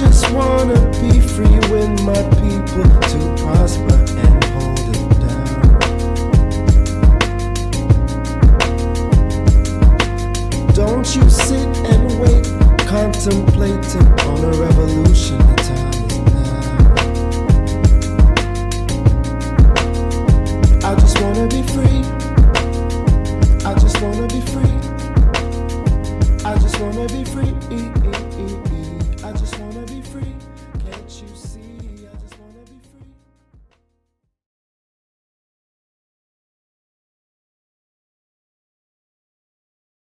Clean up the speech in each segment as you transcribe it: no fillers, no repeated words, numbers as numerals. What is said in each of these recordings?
just wanna be free with my people to prosper and hold it down. Don't you sit and wait, contemplating on a revolution. The time is now. I just wanna be free. I just wanna be free. I just wanna be free. I just wanna be free. Can't you see? I just wanna be free.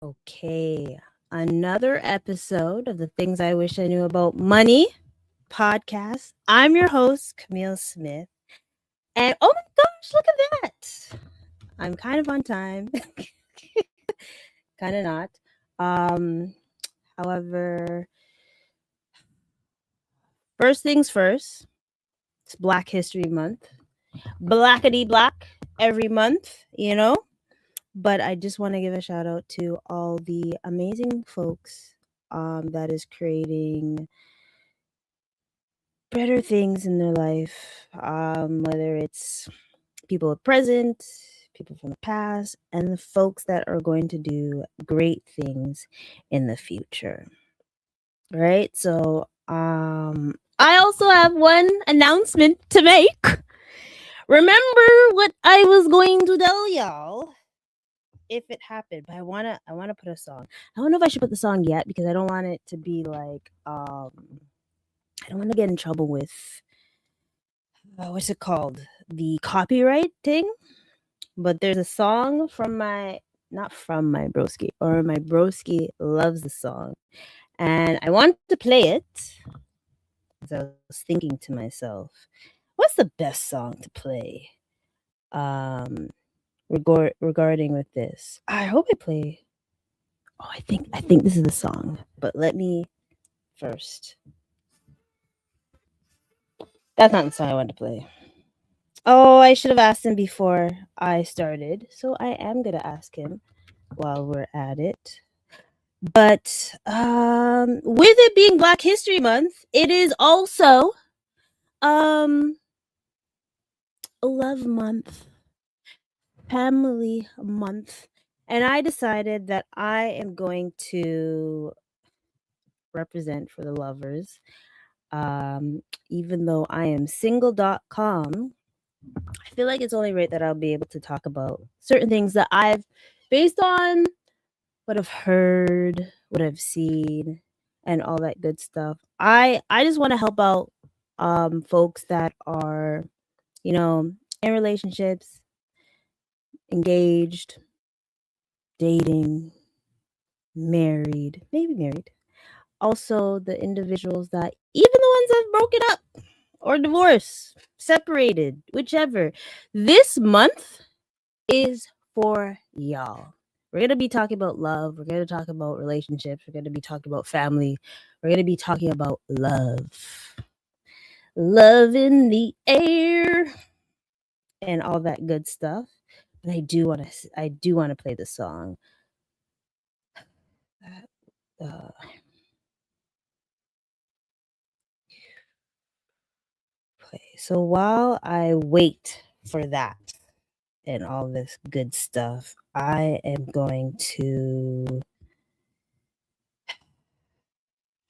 Okay, another episode of the Things I Wish I Knew About Money podcast. I'm your host, Kamille Smith. And oh my gosh, look at that. I'm kind of on time. Kind of not. However, first things first, it's Black History Month. Blackity black every month, you know? But I just want to give a shout out to all the amazing folks that is creating better things in their life, whether it's people at present, people from the past, and the folks that are going to do great things in the future. Right? So I also have one announcement to make. Remember what I was going to tell y'all if it happened, but I wanna put a song. I don't know if I should put the song yet because I don't want it to be like I don't want to get in trouble with what's it called, the copyright thing. But there's a song from not from my broski, or my broski loves the song, and I want to play it. As I was thinking to myself, what's the best song to play? Regarding with this, I hope I play. Oh, I think this is the song. But let me first. That's not the song I wanted to play. Oh, I should have asked him before I started, so I am gonna ask him while we're at it. But with it being Black History Month, it is also a love month. Family month, and I decided that I am going to represent for the lovers. Even though I am single.com, I feel like it's only right that I'll be able to talk about certain things that I've, based on what I've heard, what I've seen, and all that good stuff. I just want to help out folks that are, in relationships, engaged, dating, maybe married. Also, the individuals that, even the ones that have broken up or divorced, separated, whichever. This month is for y'all. We're going to be talking about love. We're going to talk about relationships. We're going to be talking about family. We're going to be talking about love. Love in the air and all that good stuff. But I do want to play the song. Play. So while I wait for that and all this good stuff, I am going to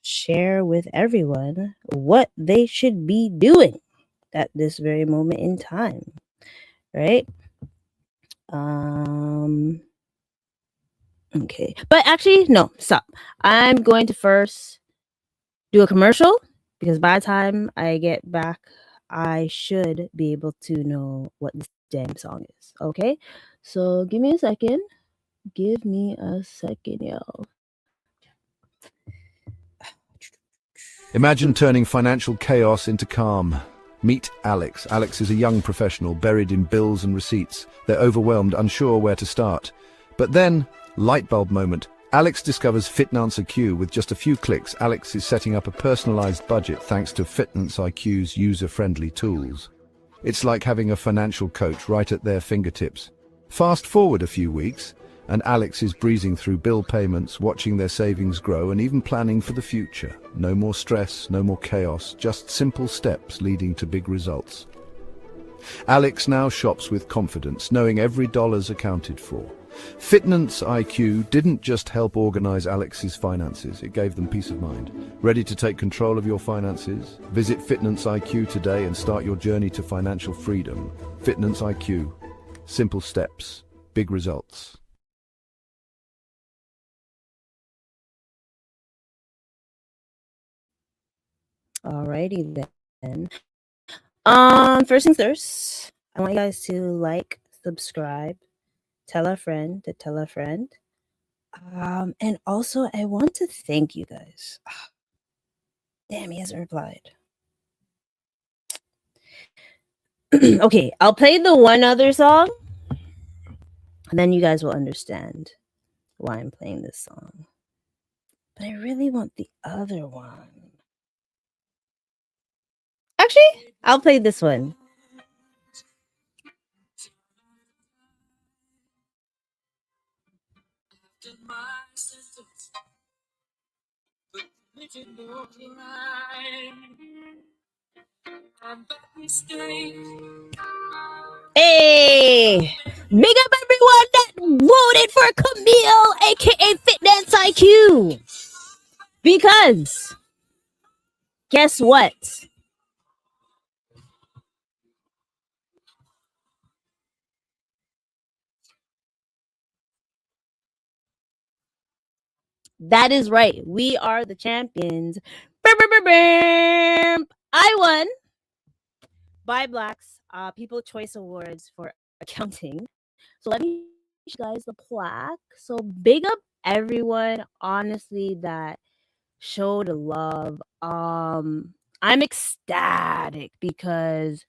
share with everyone what they should be doing at this very moment in time. Right? Okay. But actually, no, stop. I'm going to first do a commercial because by the time I get back, I should be able to know what this damn song is. Okay? So give me a second. Give me a second, y'all. Imagine turning financial chaos into calm. Meet Alex. Alex is a young professional buried in bills and receipts. They're overwhelmed, unsure where to start. But then, light bulb moment, Alex discovers FitnanceIQ. With just a few clicks, Alex is setting up a personalized budget thanks to FitnanceIQ's user-friendly tools. It's like having a financial coach right at their fingertips. Fast forward a few weeks, And Alex is breezing through bill payments, watching their savings grow and even planning for the future. No more stress, no more chaos, just simple steps leading to big results. Alex now shops with confidence, knowing every dollar's accounted for. FitnanceIQ didn't just help organize Alex's finances, it gave them peace of mind. Ready to take control of your finances? Visit FitnanceIQ today and start your journey to financial freedom. FitnanceIQ. Simple steps, big results. Alrighty then. First things first, I want you guys to like, subscribe, tell a friend to tell a friend. And also I want to thank you guys. Damn, he hasn't replied. Okay, I'll play the one other song, and then you guys will understand why I'm playing this song. But I really want the other one. Actually, I'll play this one. Hey! Big up everyone that voted for Kamille, aka FitnanceIQ! Because guess what? That is right. We are the champions. I won by Blacks People Choice Awards for accounting. So let me show you guys the plaque. So big up everyone, honestly, that showed love. I'm ecstatic because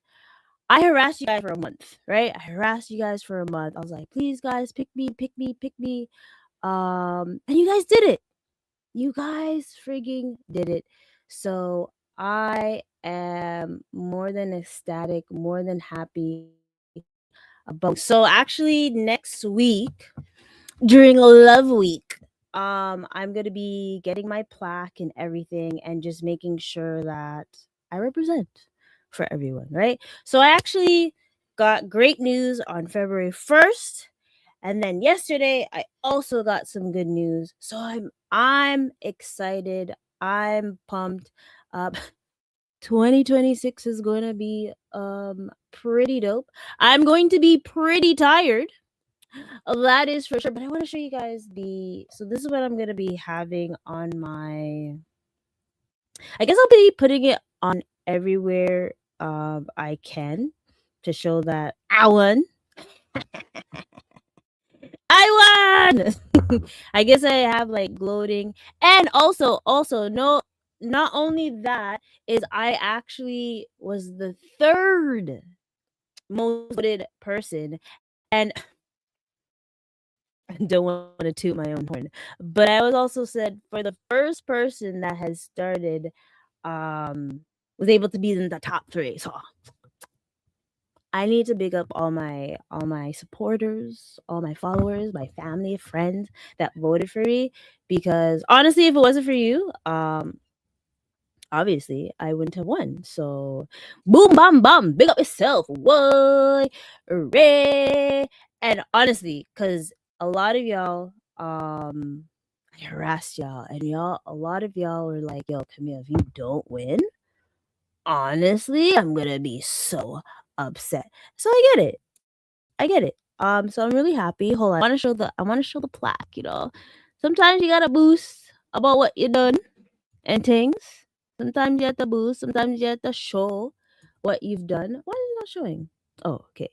I harassed you guys for a month, right? I harassed you guys for a month. I was like, please guys, pick me, pick me, pick me. And you guys did it. You guys frigging did it. So I am more than ecstatic, more than happy about. So actually next week during Love Week, I'm gonna be getting my plaque and everything and just making sure that I represent for everyone, right? So I actually got great news on February 1st. And then yesterday I also got some good news. So I'm excited. I'm pumped. 2026 is going to be pretty dope. I'm going to be pretty tired. That is for sure. But I want to show you guys so this is what I'm going to be having on my, I guess I'll be putting it on everywhere I can to show that I won. I won. I guess I have like gloating, and also no, not only that is I actually was the third most voted person, and I don't want to toot my own horn, but I was also said for the first person that has started, was able to be in the top 3. So I need to big up all my supporters, all my followers, my family, friends that voted for me. Because honestly, if it wasn't for you, obviously I wouldn't have won. So boom, bam, bam, big up yourself. Whoa, hooray! And honestly, because a lot of y'all, I harassed y'all, and a lot of y'all were like, "Yo, Kamille, if you don't win, honestly, I'm gonna be so upset." So I get it. I get it. So I'm really happy. Hold on. I want to show the plaque, you know. Sometimes you gotta boost about what you done and things. Sometimes you have to boost, sometimes you have to show what you've done. Why is it not showing? Oh, okay.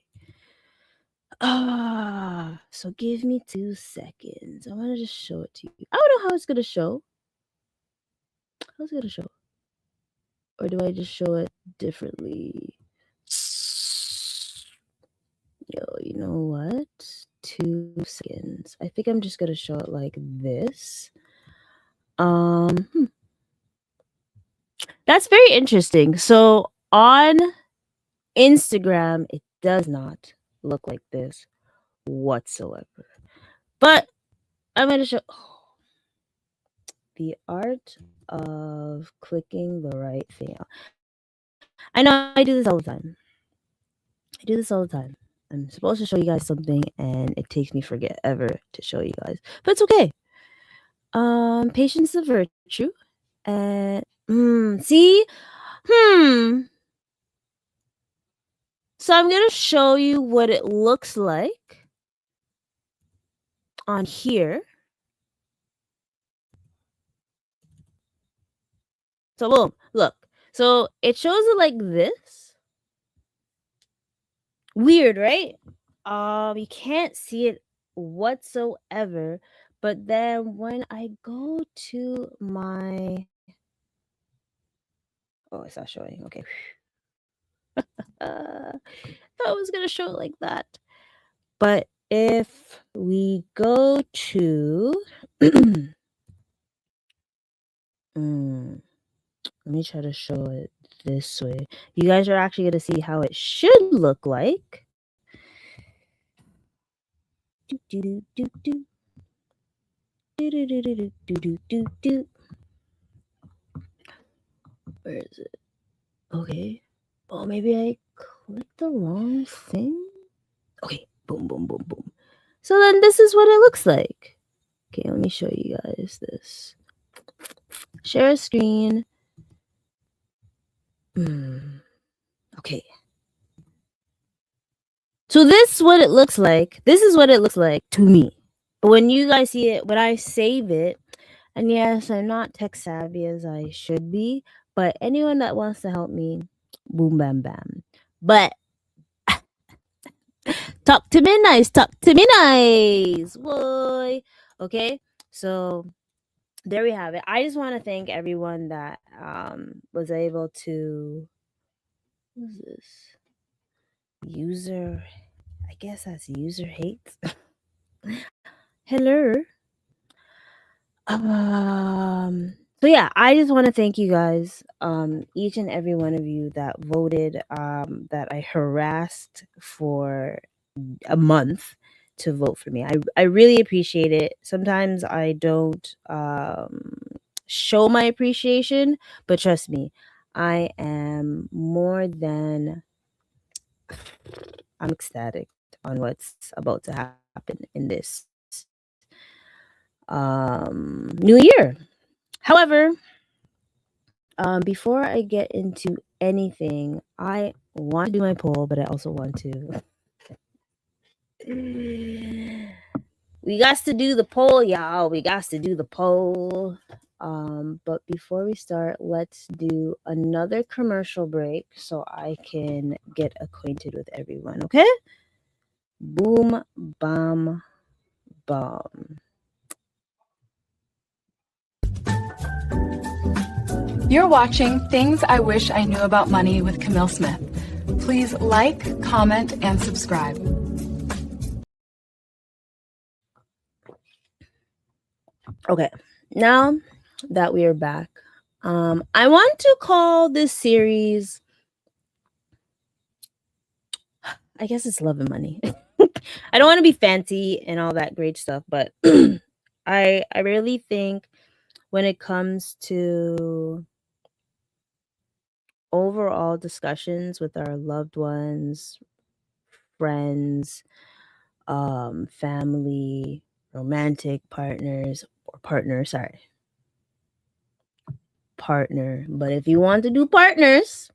So give me 2 seconds. I want to just show it to you. I don't know how it's gonna show. How's it gonna show? Or do I just show it differently? Yo, you know what? 2 seconds. I think I'm just gonna show it like this. That's very interesting. So on Instagram, it does not look like this whatsoever. But I'm going to show the art of clicking the right thing out. I know I do this all the time. I'm supposed to show you guys something and it takes me forever to show you guys. But it's okay. Patience is a virtue. And see? So I'm going to show you what it looks like on here. So boom, look. So it shows it like this. Weird, right? You can't see it whatsoever. But then when I go to my... Oh, it's not showing. Okay. I was going to show it like that. But if we go to... let me try to show it this way. You guys are actually going to see how it should look like. Where is it? Okay. Oh, maybe I clicked the wrong thing. Okay. Boom, boom, boom, boom. So then this is what it looks like. Okay, let me show you guys this. Share a screen. Okay. So this is what it looks like. This is what it looks like to me. But when you guys see it, when I save it, and yes, I'm not tech savvy as I should be, but anyone that wants to help me, boom, bam, bam. But talk to me nice, boy. Okay, so there we have it. I just want to thank everyone that was able to... Who's this? User, I guess that's user hates. Hello. So yeah, I just want to thank you guys, each and every one of you that voted, that I harassed for a month to vote for me. I really appreciate it. Sometimes I don't show my appreciation, but trust me, I am I'm ecstatic on what's about to happen in this new year. However, before I get into anything, I want to do my poll, but I also want to... We got to do the poll, y'all. We got to do the poll. But before we start, let's do another commercial break so I can get acquainted with everyone, okay? Boom, bam, bomb. You're watching Things I Wish I Knew About Money with Kamille Smith. Please like, comment, and subscribe. Okay, now that we are back, I want to call this series, I guess it's Love and Money. I don't want to be fancy and all that great stuff, but I really think when it comes to overall discussions with our loved ones, friends, family, romantic partners, or partner. But if you want to do partners,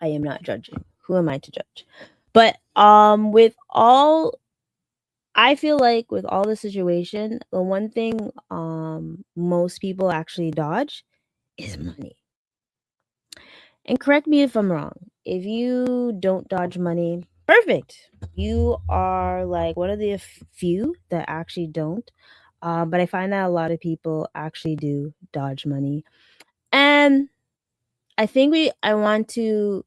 I am not judging. Who am I to judge? But I feel like with all the situation, the one thing most people actually dodge is money. And correct me if I'm wrong. If you don't dodge money, perfect. You are like one of the few that actually don't. But I find that a lot of people actually do dodge money. And I think I want to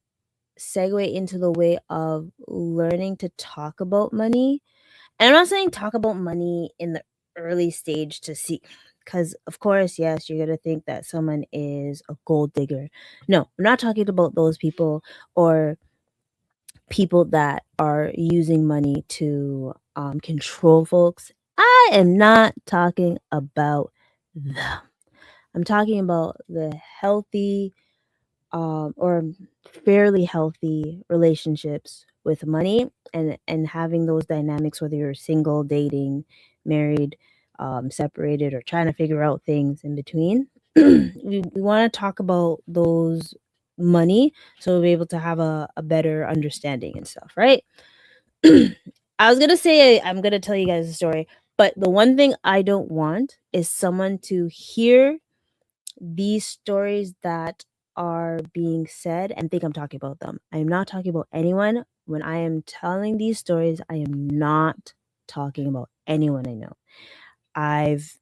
segue into the way of learning to talk about money. And I'm not saying talk about money in the early stage to see, because of course, yes, you're going to think that someone is a gold digger. No, I'm not talking about those people, or people that are using money to control folks. I am not talking about them. I'm talking about the healthy or fairly healthy relationships with money, and having those dynamics, whether you're single, dating, married, separated, or trying to figure out things in between. We want to talk about those money so we'll be able to have a better understanding and stuff, right? I was gonna say I'm gonna tell you guys a story, but the one thing I don't want is someone to hear these stories that are being said and think I'm talking about them. I am not talking about anyone. When I am telling these stories, I am not talking about anyone I know. I've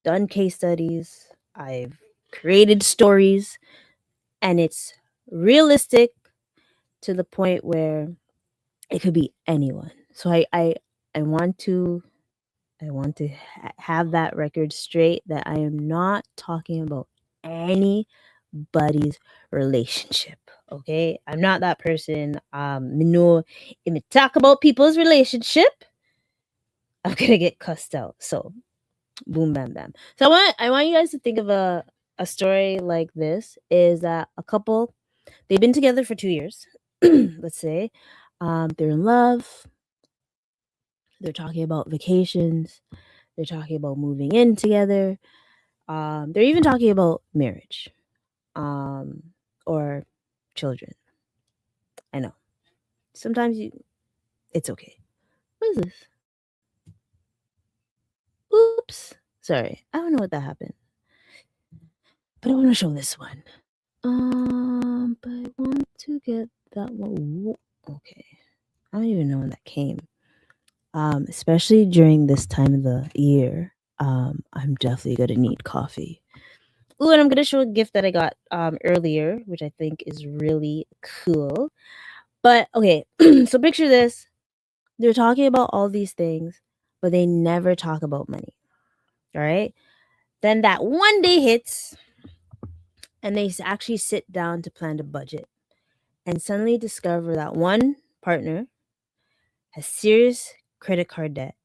done case studies, I've created stories, and it's realistic to the point where it could be anyone. So I want to have that record straight that I am not talking about anybody's relationship. Okay, I'm not that person. No, if we talk about people's relationship, I'm gonna get cussed out. So boom, bam, bam. So I want you guys to think of a story like this. Is that a couple? They've been together for 2 years. Let's say, they're in love. They're talking about vacations. They're talking about moving in together. They're even talking about marriage, or children. I know. Sometimes it's okay. What is this? Oops. Sorry. I don't know what that happened. But I want to show this one. But I want to get that one. Okay. I don't even know when that came. Especially during this time of the year. I'm definitely gonna need coffee. Ooh, and I'm gonna show a gift that I got earlier, which I think is really cool. But okay, so picture this. They're talking about all these things, but they never talk about money. All right. Then that one day hits, and they actually sit down to plan a budget, and suddenly discover that one partner has serious credit card debt.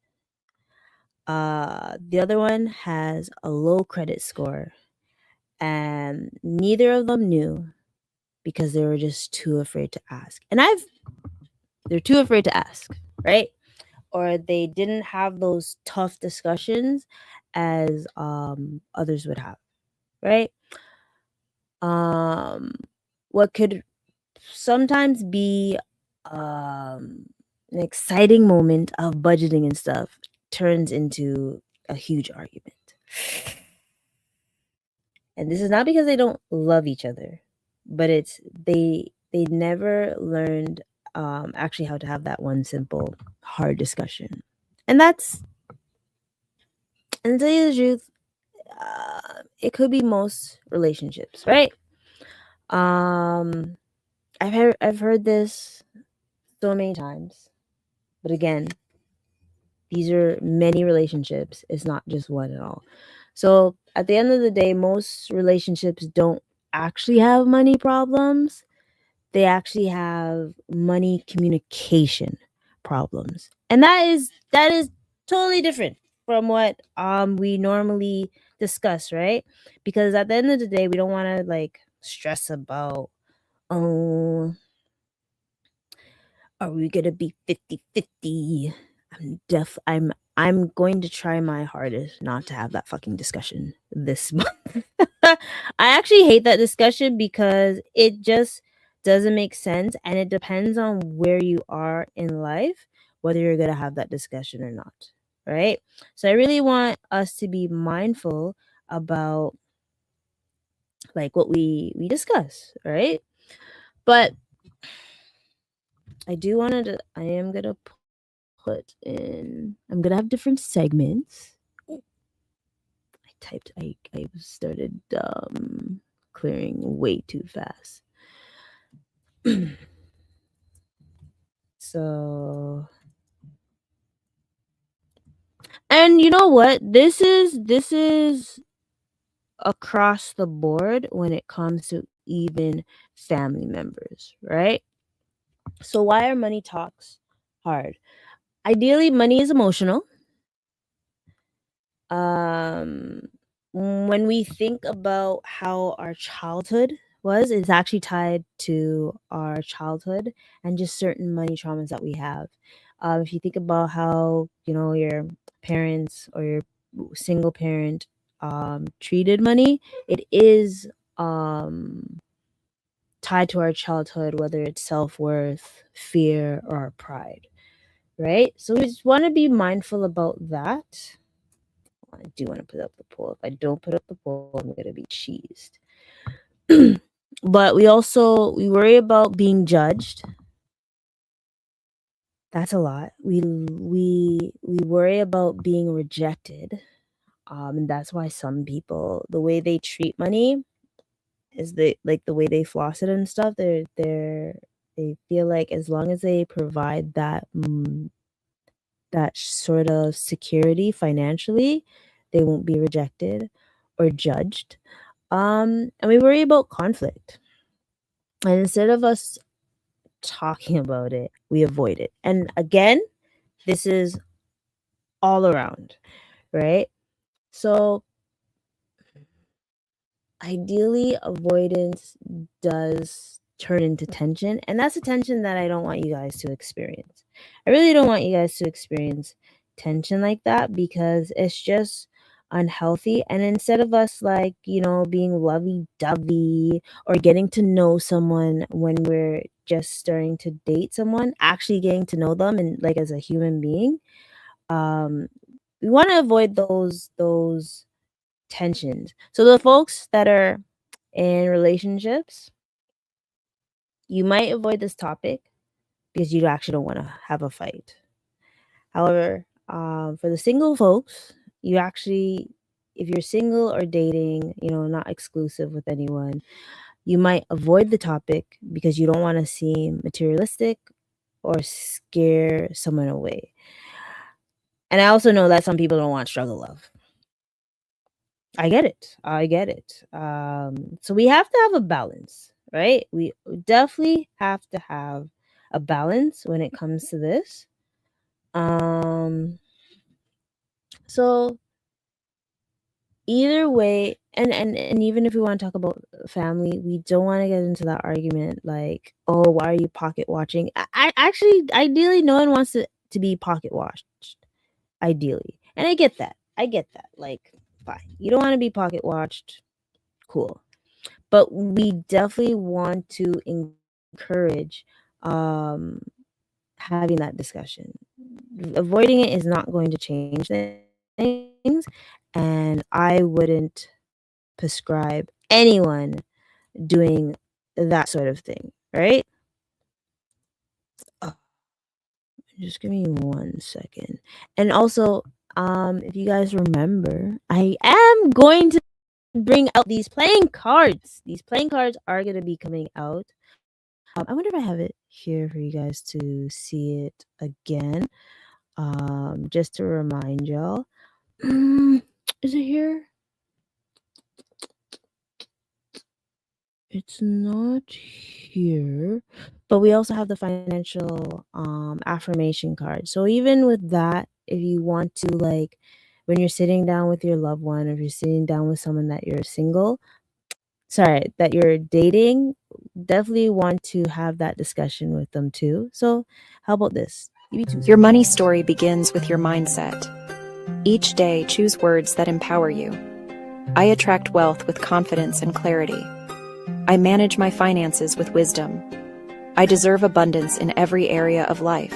The other one has a low credit score, and neither of them knew because they were just too afraid to ask. And they're too afraid to ask, right? Or they didn't have those tough discussions as others would have, right? What could sometimes be an exciting moment of budgeting and stuff turns into a huge argument. And this is not because they don't love each other, but it's they never learned actually how to have that one simple hard discussion. And that's, and to tell you the truth, it could be most relationships, right? I've heard this so many times, but again, these are many relationships. It's not just one at all. So at the end of the day, most relationships don't actually have money problems. They actually have money communication problems. And that is totally different from what we normally discuss, right? Because at the end of the day, we don't want to like stress about, oh, are we gonna be 50-50? I'm going to try my hardest not to have that fucking discussion this month. I actually hate that discussion because it just doesn't make sense, and it depends on where you are in life whether you're gonna have that discussion or not, right? So I really want us to be mindful about like what we discuss, right? But I am gonna I'm gonna have different segments. I started clearing way too fast. So, and you know what? This is across the board when it comes to even family members, right? So why are money talks hard? Ideally, money is emotional. When we think about how our childhood was, it's actually tied to our childhood and just certain money traumas that we have. If you think about how, your parents or your single parent treated money, it is tied to our childhood, whether it's self-worth, fear, or pride, right? So we just want to be mindful about that. I do want to put up the poll. If I don't put up the poll, I'm going to be cheesed. But we worry about being judged. That's a lot. We worry about being rejected. And that's why some people, the way they treat money is the way they floss it and stuff. They feel like as long as they provide that that sort of security financially, they won't be rejected or judged. And we worry about conflict. And instead of us talking about it, we avoid it. And again, this is all around, right? So ideally, avoidance does turn into tension. And that's a tension that I don't want you guys to experience. I really don't want you guys to experience tension like that because it's just unhealthy. And instead of us being lovey-dovey or getting to know someone when we're just starting to date someone, actually getting to know them and as a human being, we want to avoid those tensions. So the folks that are in relationships, you might avoid this topic because you actually don't want to have a fight. However, for the single folks, if you're single or dating, not exclusive with anyone, you might avoid the topic because you don't want to seem materialistic or scare someone away. And I also know that some people don't want struggle love. I get it. So we have to have a balance, right? We definitely have to have a balance when it comes to this. So either way, and even if we want to talk about family, we don't want to get into that argument like, oh, why are you pocket watching? I actually, ideally, no one wants to be pocket watched. Ideally, and I get that. Like, fine, you don't want to be pocket watched. Cool. But we definitely want to encourage having that discussion. Avoiding it is not going to change things, and I wouldn't prescribe anyone doing that sort of thing, right? Just give me 1 second. And also, if you guys remember, I am going to bring out these playing cards. These playing cards are going to be coming out. I wonder if I have it here for you guys to see it again. Just to remind y'all. Is it here? It's not here. But we also have the financial affirmation card. So even with that, if you want to when you're sitting down with your loved one, or if you're sitting down with someone that you're dating, definitely want to have that discussion with them too. So how about this? Your money story begins with your mindset. Each day, choose words that empower you. I attract wealth with confidence and clarity. I manage my finances with wisdom. I deserve abundance in every area of life.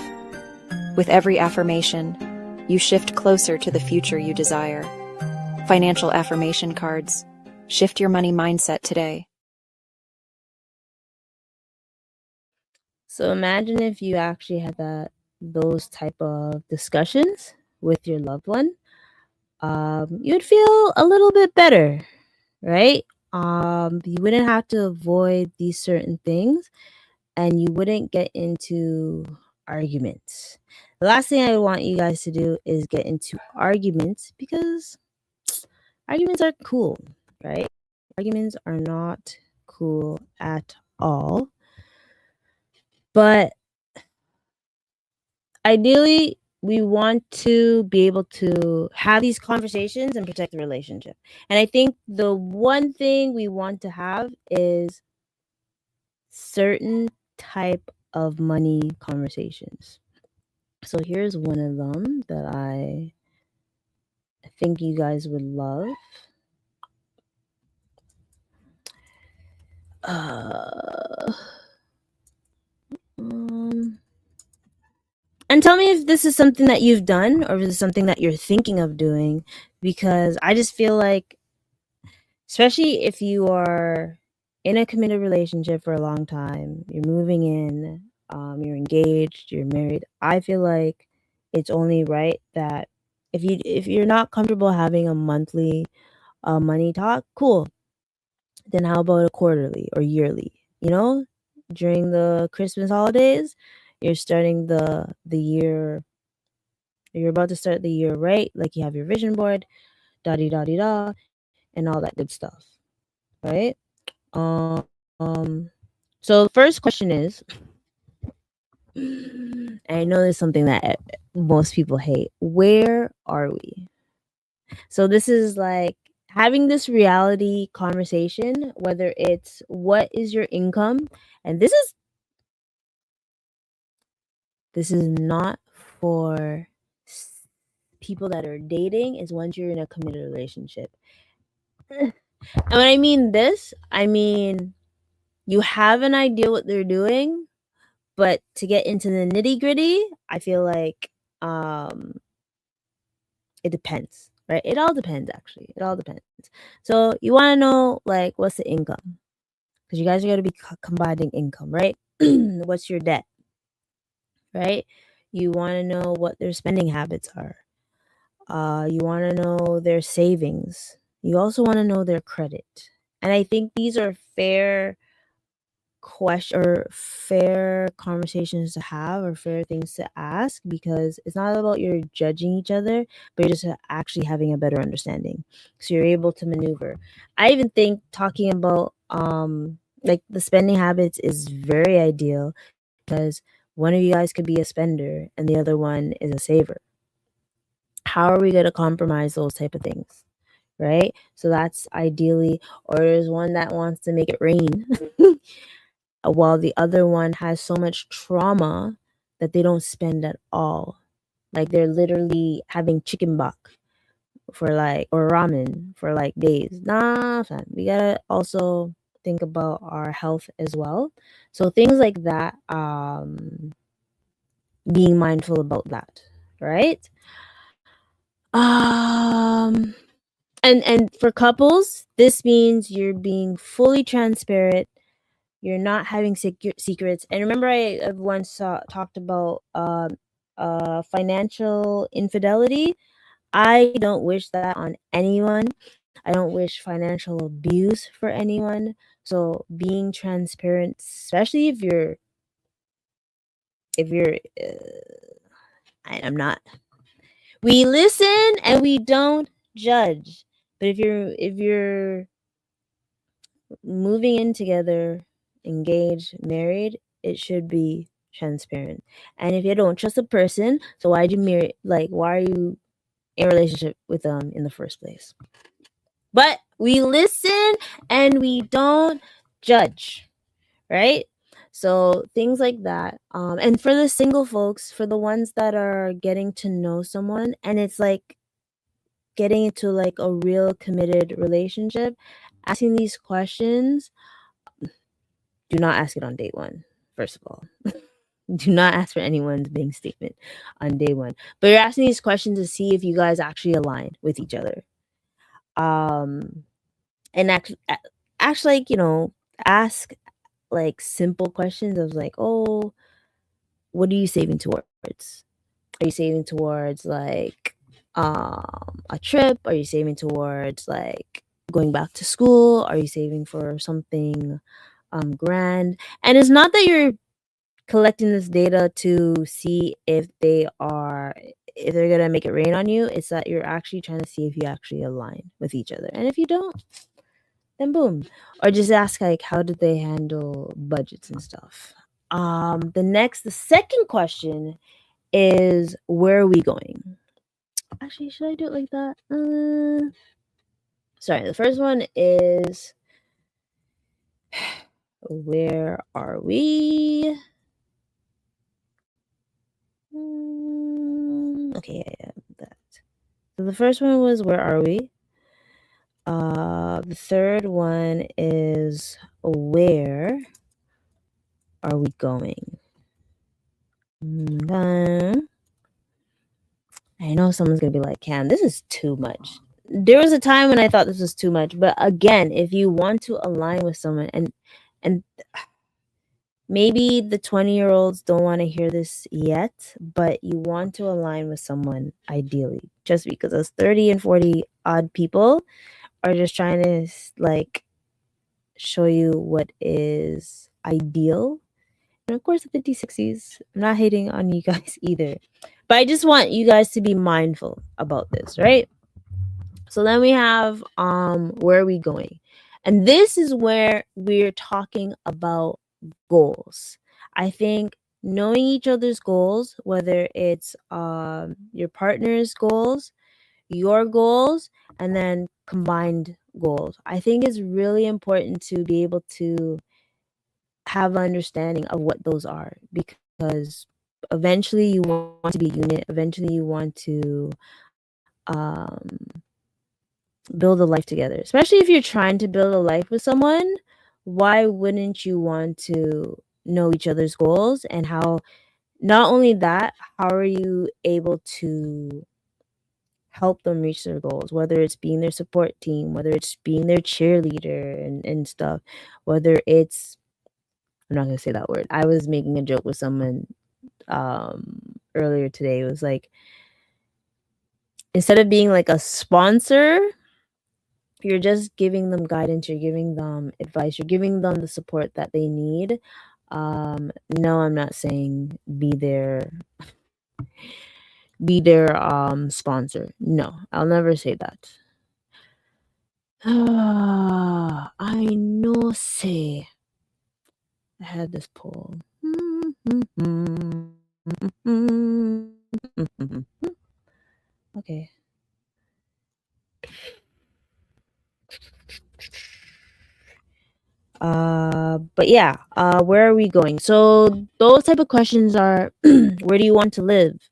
With every affirmation, you shift closer to the future you desire. Financial affirmation cards. Shift your money mindset today. So imagine if you actually had those type of discussions with your loved one. You'd feel a little bit better, right? You wouldn't have to avoid these certain things, and you wouldn't get into arguments. The last thing I want you guys to do is get into arguments, because arguments are cool, right? Arguments are not cool at all. But ideally, we want to be able to have these conversations and protect the relationship. And I think the one thing we want to have is certain type of money conversations. So here's one of them that I think you guys would love. And tell me if this is something that you've done or if this is something that you're thinking of doing, because I just feel like, especially if you are in a committed relationship for a long time, you're moving in, you're engaged, you're married, I feel like it's only right that if you're not comfortable having a monthly money talk, cool. Then how about a quarterly or yearly? You know, during the Christmas holidays, you're starting the year. You're about to start the year right, like you have your vision board, da di da di da, and all that good stuff, right? Um, so the first question is, and I know there's something that most people hate. Where are we? So this is like having this reality conversation, whether it's what is your income, and this is not for people that are dating, is once you're in a committed relationship. And when I mean this, I mean you have an idea what they're doing, but to get into the nitty-gritty, I feel like it depends, right? It all depends, actually. It all depends. So you want to know, like, what's the income? Because you guys are going to be combining income, right? What's your debt, right? You want to know what their spending habits are. You want to know their savings. You also want to know their credit. And I think these are fair conversations to have, or fair things to ask, because it's not about you're judging each other, but you're just actually having a better understanding, so you're able to maneuver. I even think talking about like the spending habits is very ideal, because one of you guys could be a spender and the other one is a saver. How are we going to compromise those type of things, right? So that's ideally. Or there's one that wants to make it rain while the other one has so much trauma that they don't spend at all. Like they're literally having chicken bok for like, or ramen for like days. Nah, fam. We gotta also think about our health as well. So things like that, being mindful about that, right? And for couples, this means you're being fully transparent. You're not having secrets. And remember, I once talked about financial infidelity. I don't wish that on anyone. I don't wish financial abuse for anyone. So being transparent, especially if you're, I'm not. We listen and we don't judge. But if you're moving in together, engaged, married, it should be transparent. And if you don't trust a person, so why'd you marry? Like, why are you in a relationship with them in the first place? But we listen and we don't judge, right? So things like that. And for the single folks, for the ones that are getting to know someone, and it's like getting into like a real committed relationship, asking these questions, do not ask it on day one, first of all. Do not ask for anyone's bank statement on day one. But you're asking these questions to see if you guys actually align with each other. And actually, like, ask like simple questions of like, oh, what are you saving towards? Are you saving towards like a trip? Are you saving towards like going back to school? Are you saving for something grand? And it's not that you're collecting this data to see if they're gonna make it rain on you. It's that you're actually trying to see if you actually align with each other. And if you don't, then boom. Or just ask like, how did they handle budgets and stuff? The second question is where are we going? Actually, should I do it like that? Sorry, the first one is where are we? Okay, yeah, that. So the first one was where are we? The third one is where are we going? I know someone's gonna be like, Cam, this is too much. There was a time when I thought this was too much, but again, if you want to align with someone, and maybe the 20-year-olds don't want to hear this yet, but you want to align with someone ideally, just because those 30 and 40 odd people are just trying to like show you what is ideal. And of course, the 50s, 60s, I'm not hating on you guys either. But I just want you guys to be mindful about this, right? So then we have where are we going? And this is where we're talking about goals. I think knowing each other's goals, whether it's your partner's goals, your goals, and then combined goals, I think is really important to be able to have an understanding of what those are, because eventually you want to be a unit. Eventually you want to um, build a life together, especially if you're trying to build a life with someone. Why wouldn't you want to know each other's goals, and how, not only that, how are you able to help them reach their goals, whether it's being their support team, whether it's being their cheerleader and stuff, whether it's, I'm not gonna say that word. I was making a joke with someone earlier today. It was like, instead of being like a sponsor, you're just giving them guidance, you're giving them advice, you're giving them the support that they need. No, I'm not saying be their sponsor. No, I'll never say that. I know, say I had this poll. Okay. But yeah, where are we going? So those type of questions are where do you want to live?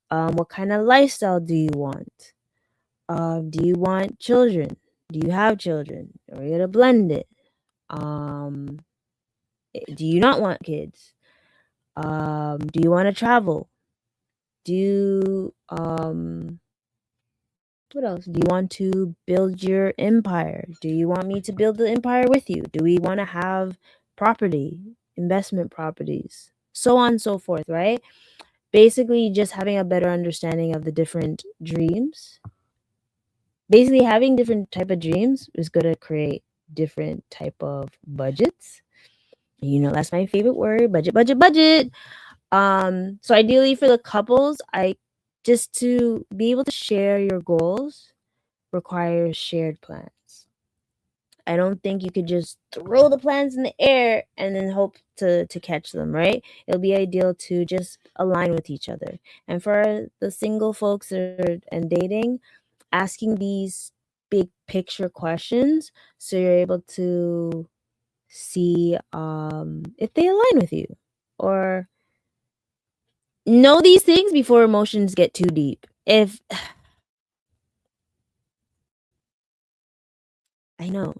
What kind of lifestyle do you want? Do you want children? Do you have children? Are you gonna blend it? Do you not want kids? Do you want to travel? Do you what else? Do you want to build your empire? Do you want me to build the empire with you? Do we want to have property, investment properties, so on and so forth, right? Basically, just having a better understanding of the different dreams. Basically, having different type of dreams is going to create different type of budgets. You know, that's my favorite word, budget, budget, budget. So ideally for the couples, I just to be able to share your goals requires shared plans. I don't think you could just throw the plans in the air and then hope to catch them, right? It'll be ideal to just align with each other. And for the single folks that are and dating, asking these big picture questions so you're able to see if they align with you, or know these things before emotions get too deep. If I know.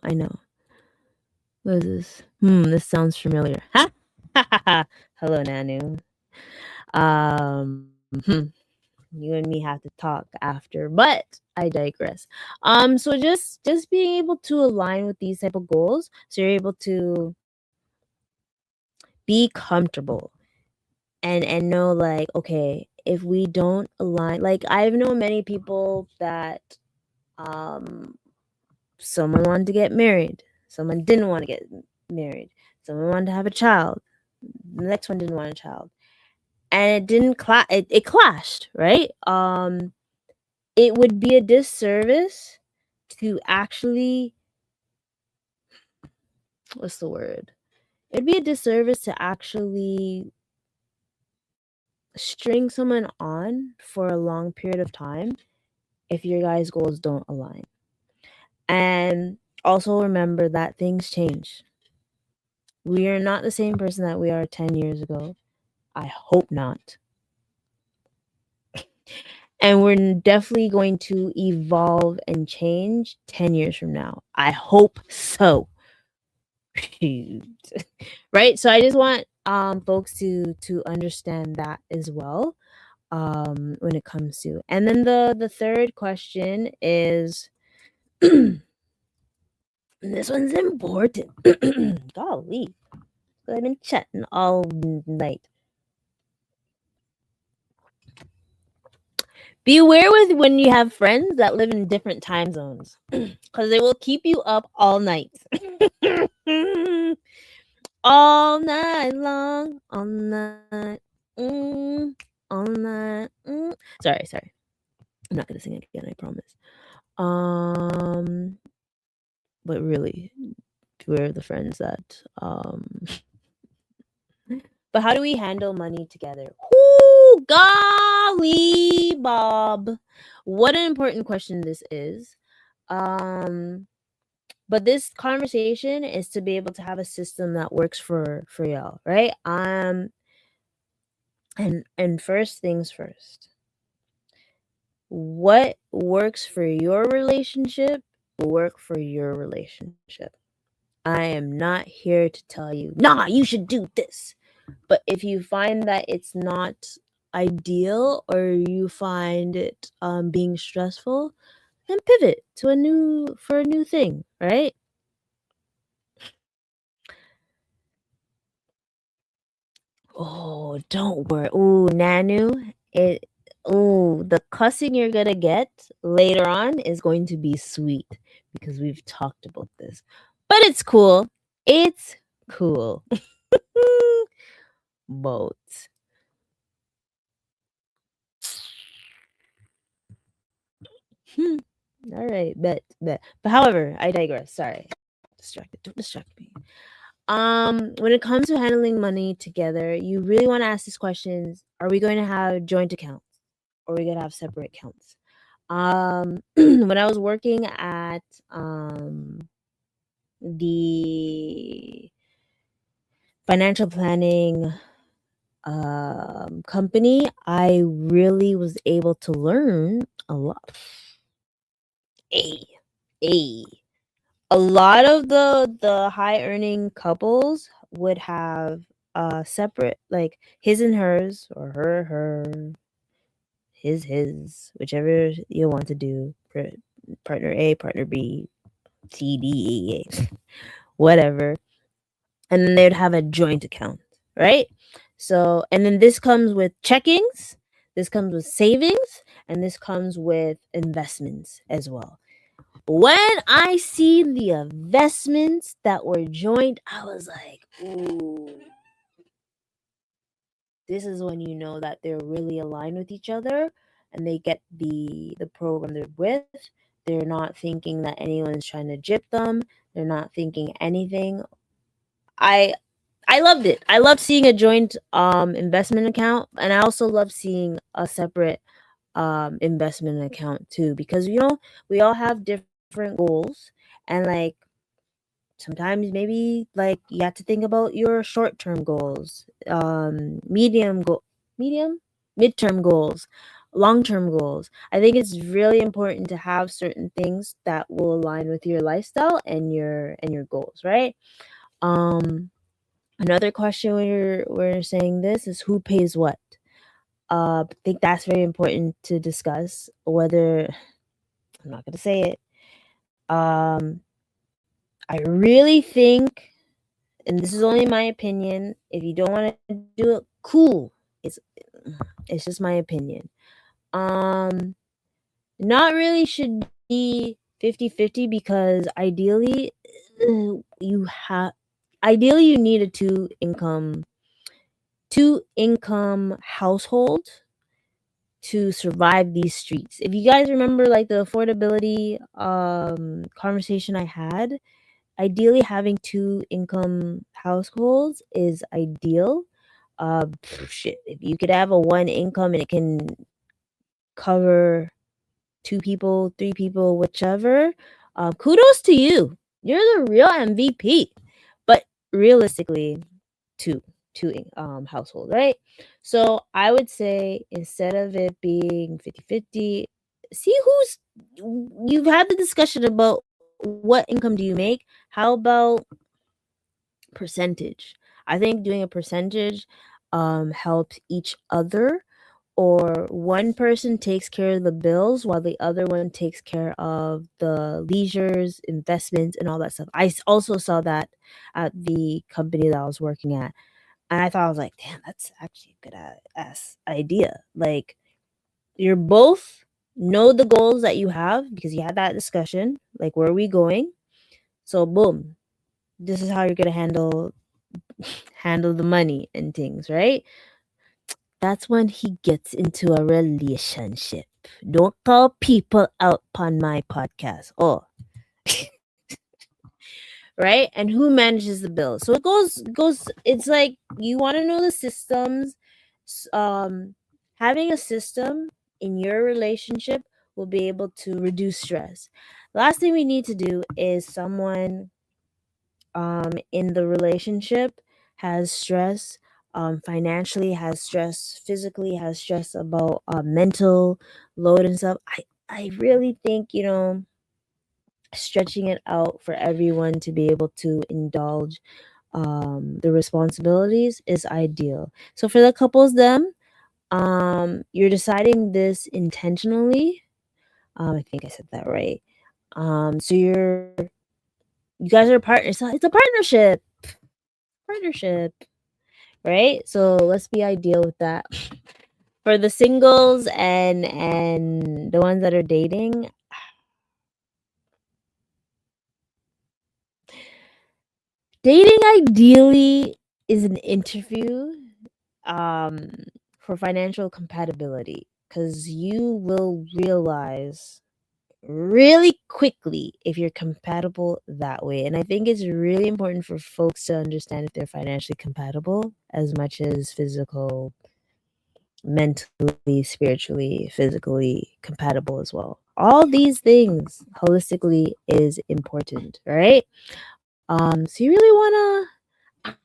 What is this? This sounds familiar. Ha! Hello, Nanu. Hmm, you and me have to talk after, but I digress. So just being able to align with these type of goals, so you're able to be comfortable and know, like, okay, if we don't align, like I've known many people that someone wanted to get married, someone didn't want to get married, someone wanted to have a child, the next one didn't want a child, and it didn't it clashed, right? It would be a disservice to actually, what's the word, it'd be a disservice to actually string someone on for a long period of time if your guys' goals don't align. And also remember that things change. We are not the same person that we are 10 years ago. I hope not. And we're definitely going to evolve and change 10 years from now. I hope so. Right? So I just want folks to understand that as well when it comes to. And then the third question is this one's important. Golly. I've been chatting all night. Beware with when you have friends that live in different time zones, because they will keep you up all night. All night long, all night, all night. Sorry. I'm not gonna sing it again, I promise. But really, beware of the friends that But how do we handle money together? Ooh, golly, Bob. What an important question this is. But this conversation is to be able to have a system that works for y'all, right? And first things first. What works for your relationship will work for your relationship. I am not here to tell you, nah, you should do this. But if you find that it's not ideal or you find it being stressful, then pivot to a new thing, right? Oh, don't worry. Ooh, Nanu, the cussing you're gonna get later on is going to be sweet because we've talked about this. But it's cool. It's cool. Both. All right, bet. But however, I digress. Sorry. Distracted. Don't distract me. When it comes to handling money together, you really want to ask these questions. Are we going to have joint accounts or are we going to have separate accounts? When I was working at the financial planning company, I really was able to learn a lot. A lot of the high earning couples would have separate, like his and hers, or her, his, whichever you want to do. Partner A, partner B, C, D, E, A, whatever. And then they'd have a joint account, right? So, and then this comes with checkings, this comes with savings, and this comes with investments as well. When I see the investments that were joined, I was like, ooh. This is when you know that they're really aligned with each other and they get the program they're with. They're not thinking that anyone's trying to jip them. They're not thinking anything. I loved it. I loved seeing a joint investment account, and I also love seeing a separate investment account too, because we all have different goals, and like sometimes maybe like you have to think about your short-term goals, midterm goals, long-term goals. I think it's really important to have certain things that will align with your lifestyle and your goals, right? Another question when we're saying this is who pays what. I think that's very important to discuss. Whether I'm not gonna say it. I really think, and this is only my opinion, if you don't want to do it, cool. It's just my opinion. Not really should be 50-50 because ideally you need a two income household to survive these streets. If you guys remember like the affordability conversation I had, ideally having two income households is ideal. Shit, if you could have a one income and it can cover two people, three people, whichever, kudos to you. You're the real MVP. But realistically, two household, right? So I would say instead of it being 50-50, see who's you've had the discussion about what income do you make. How about percentage? I think doing a percentage helps each other, or one person takes care of the bills while the other one takes care of the leisures, investments, and all that stuff. Also saw that at the company that I was working at. And I thought, I was like, damn, that's actually a good ass idea. Like, you're both know the goals that you have because you had that discussion. Like, where are we going? So, boom, this is how you're gonna handle the money and things, right? That's when he gets into a relationship. Don't call people out on my podcast. Oh, right? And who manages the bills? So it goes. It's like you want to know the systems. Having a system in your relationship will be able to reduce stress. Last thing we need to do is someone in the relationship has stress, financially has stress, physically has stress about mental load and stuff. I really think, stretching it out for everyone to be able to indulge the responsibilities is ideal. So for the couples, them, you're deciding this intentionally. I think I said that right. So you guys are partners. It's a partnership, right? So let's be ideal with that. For the singles and the ones that are dating, dating ideally is an interview for financial compatibility, because you will realize really quickly if you're compatible that way. And I think it's really important for folks to understand if they're financially compatible as much as physical, mentally, spiritually, physically compatible as well. All these things holistically is important, right? So you really wanna,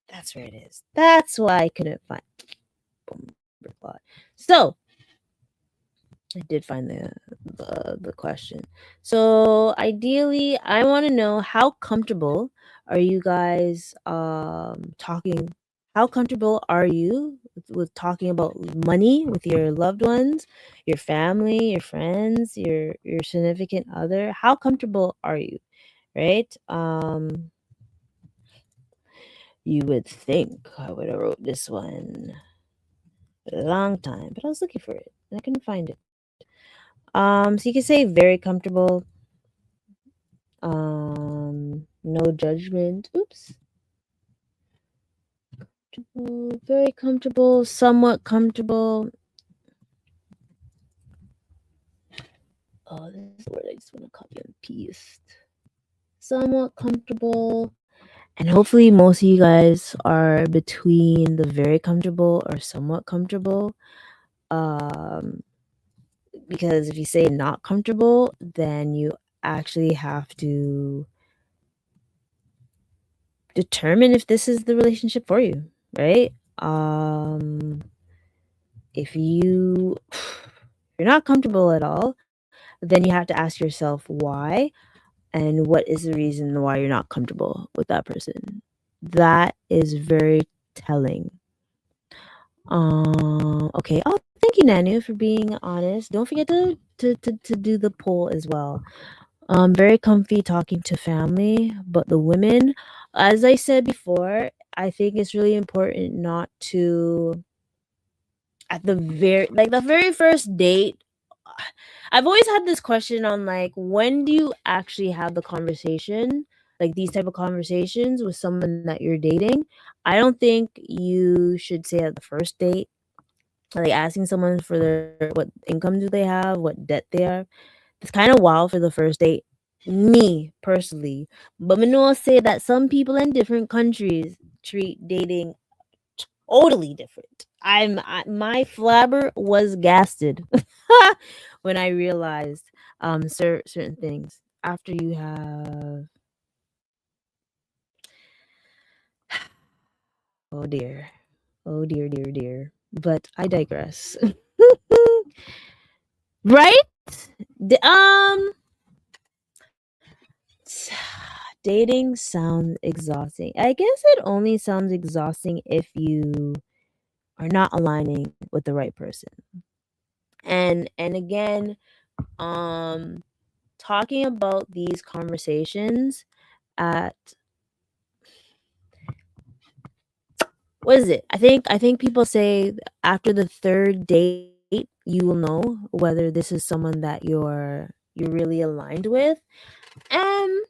that's where it is. That's why I couldn't find reply. So I did find the question. So ideally, I want to know how comfortable are you guys talking? How comfortable are you with talking about money with your loved ones, your family, your friends, your significant other? How comfortable are you? Right? You would think I would have wrote this one a long time, but I was looking for it and I couldn't find it. So you can say very comfortable. No judgment. Oops. Very comfortable, somewhat comfortable. Oh, this is the word I just want to copy and paste. Somewhat comfortable. And hopefully most of you guys are between the very comfortable or somewhat comfortable. Because if you say not comfortable, then you actually have to determine if this is the relationship for you, right? If you're not comfortable at all, then you have to ask yourself why, and what is the reason why you're not comfortable with that person. That is very telling. Okay. Oh, thank you, Nanu, for being honest. Don't forget to do the poll as well. Very comfy talking to family, but the women, as I said before, I think it's really important not to, at the very first date. I've always had this question on, like, when do you actually have the conversation, like these type of conversations with someone that you're dating? I don't think you should say at the first date, like asking someone for their what income do they have, what debt they have. It's kind of wild for the first date, me personally. But I know say that some people in different countries treat dating totally different. My flabber was gasted when I realized certain things after you have. Oh dear. Oh dear, dear, dear. But I digress. Right? Dating sounds exhausting. I guess it only sounds exhausting if you are not aligning with the right person. And again, um talking about these conversations at, what is it? I think people say after the third date you will know whether this is someone that you're really aligned with. And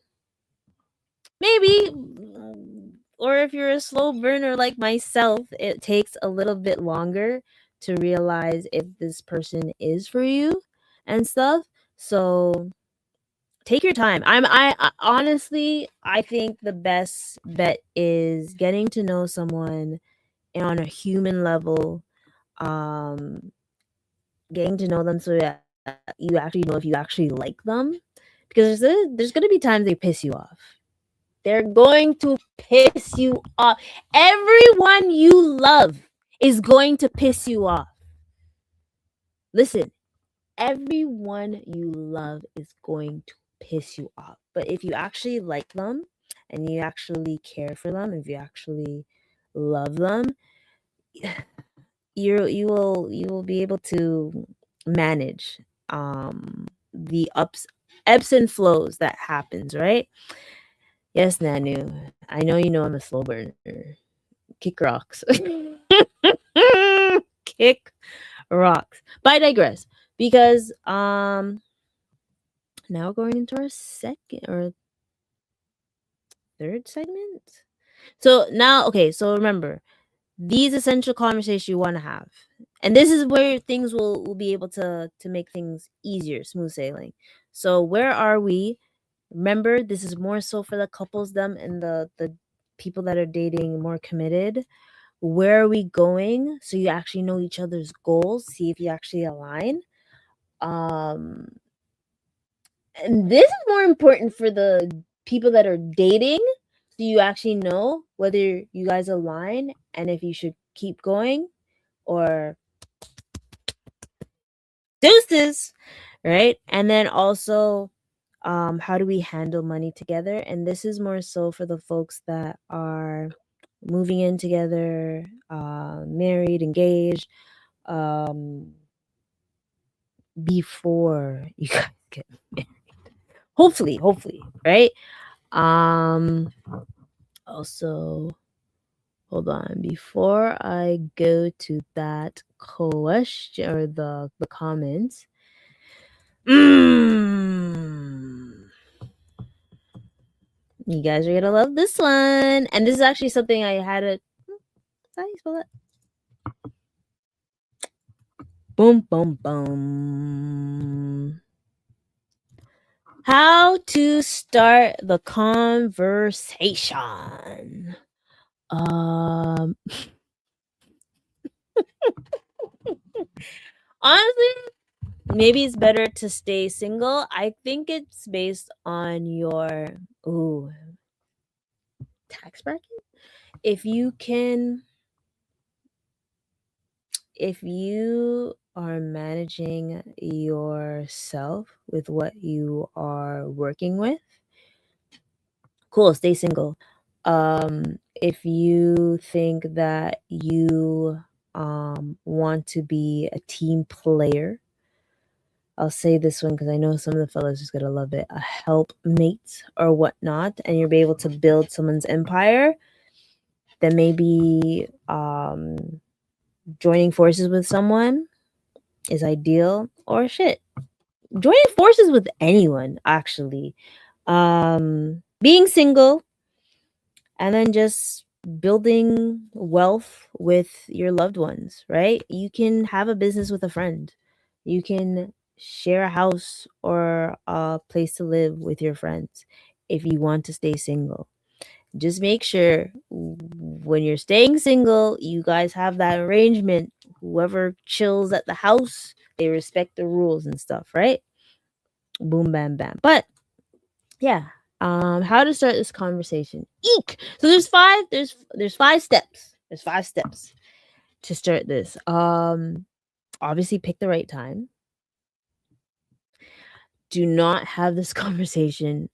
maybe, or if you're a slow burner like myself, it takes a little bit longer to realize if this person is for you and stuff. So take your time. I honestly, I think the best bet is getting to know someone on a human level, um getting to know them so that you actually know if you actually like them, because there's going to be times they piss you off. They're going to piss you off. Everyone you love is going to piss you off. Listen, everyone you love is going to piss you off. But if you actually like them and you actually care for them, if you actually love them, you will be able to manage the ebbs and flows that happens, right? Yes, Nanu. I know you know I'm a slow burner. Kick rocks. Kick rocks. But I digress, because now going into our second or third segment. So now, okay, so remember, these essential conversations you want to have. And this is where things will be able to make things easier, smooth sailing. So where are we? Remember, this is more so for the couples, them, and the people that are dating more committed. Where are we going? So you actually know each other's goals, see if you actually align. Um and this is more important for the people that are dating, so you actually know whether you guys align and if you should keep going or deuces, right? And then also, how do we handle money together? And this is more so for the folks that are moving in together, married, engaged, um, before you guys get married. Hopefully, right? Um, Also, hold on. Before I go to that question or the comments, mm, you guys are gonna love this one. And this is actually something I had a. How do you spell that? Boom, boom, boom. How to start the conversation. Um, Honestly, maybe it's better to stay single. I think it's based on your tax bracket. If you can, if you are managing yourself with what you are working with, cool, stay single. If you think that you want to be a team player, I'll say this one because I know some of the fellas is gonna love it. A helpmate or whatnot, and you'll be able to build someone's empire. Then maybe joining forces with someone is ideal. Or shit, joining forces with anyone actually. Being single and then just building wealth with your loved ones, right? You can have a business with a friend. You can share a house or a place to live with your friends if you want to stay single. Just make sure when you're staying single, you guys have that arrangement. Whoever chills at the house, they respect the rules and stuff, right? Boom, bam, bam. But yeah, how to start this conversation? Eek. So there's 5 steps. There's 5 steps to start this. Obviously pick the right time. Do not have this conversation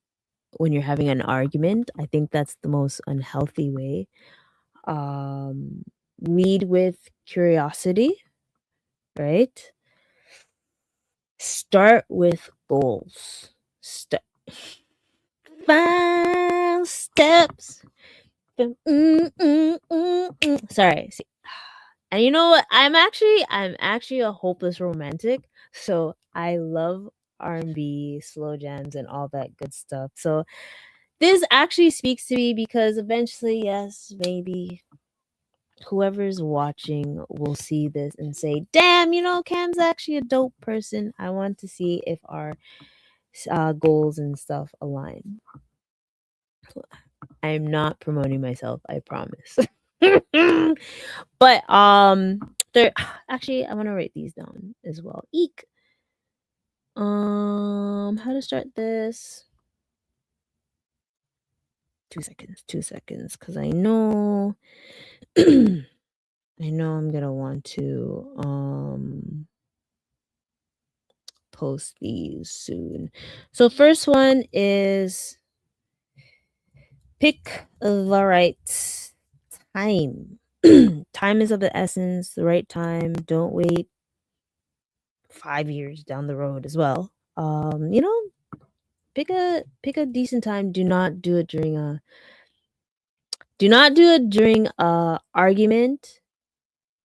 when you're having an argument. I think that's the most unhealthy way. Lead with curiosity, right? Start with goals. 5 steps. Sorry. See. And you know what? I'm actually a hopeless romantic. So I love R&B, slow jams, and all that good stuff. So this actually speaks to me because eventually, yes, maybe whoever's watching will see this and say, damn, Cam's actually a dope person. I want to see if our goals and stuff align. I'm not promoting myself, I promise. But there actually I want to write these down as well. Eek. How to start this? 2 seconds, because I know I know I'm gonna want to post these soon. So first one is pick the right time. Time is of the essence, the right time. Don't wait 5 years down the road as well. Pick a decent time. Do not do it during a argument.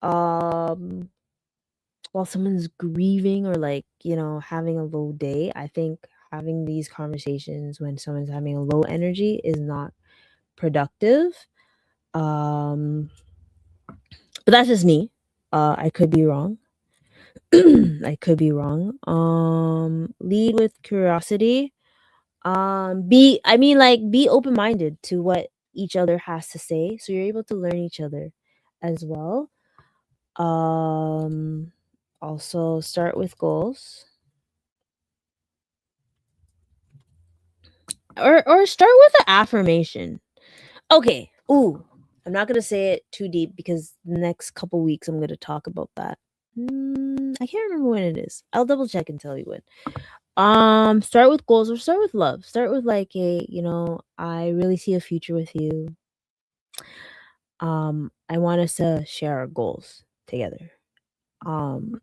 While someone's grieving or having a low day. I think having these conversations when someone's having a low energy is not productive. But that's just me. I could be wrong. I could be wrong. Lead with curiosity. Be open-minded to what each other has to say, so you're able to learn each other as well. Also start with goals. Or start with an affirmation. Okay. Ooh, I'm not gonna say it too deep because the next couple weeks I'm gonna talk about that. I can't remember when it is. I'll double check and tell you when. Start with goals or start with love. Start with I really see a future with you. I want us to share our goals together. And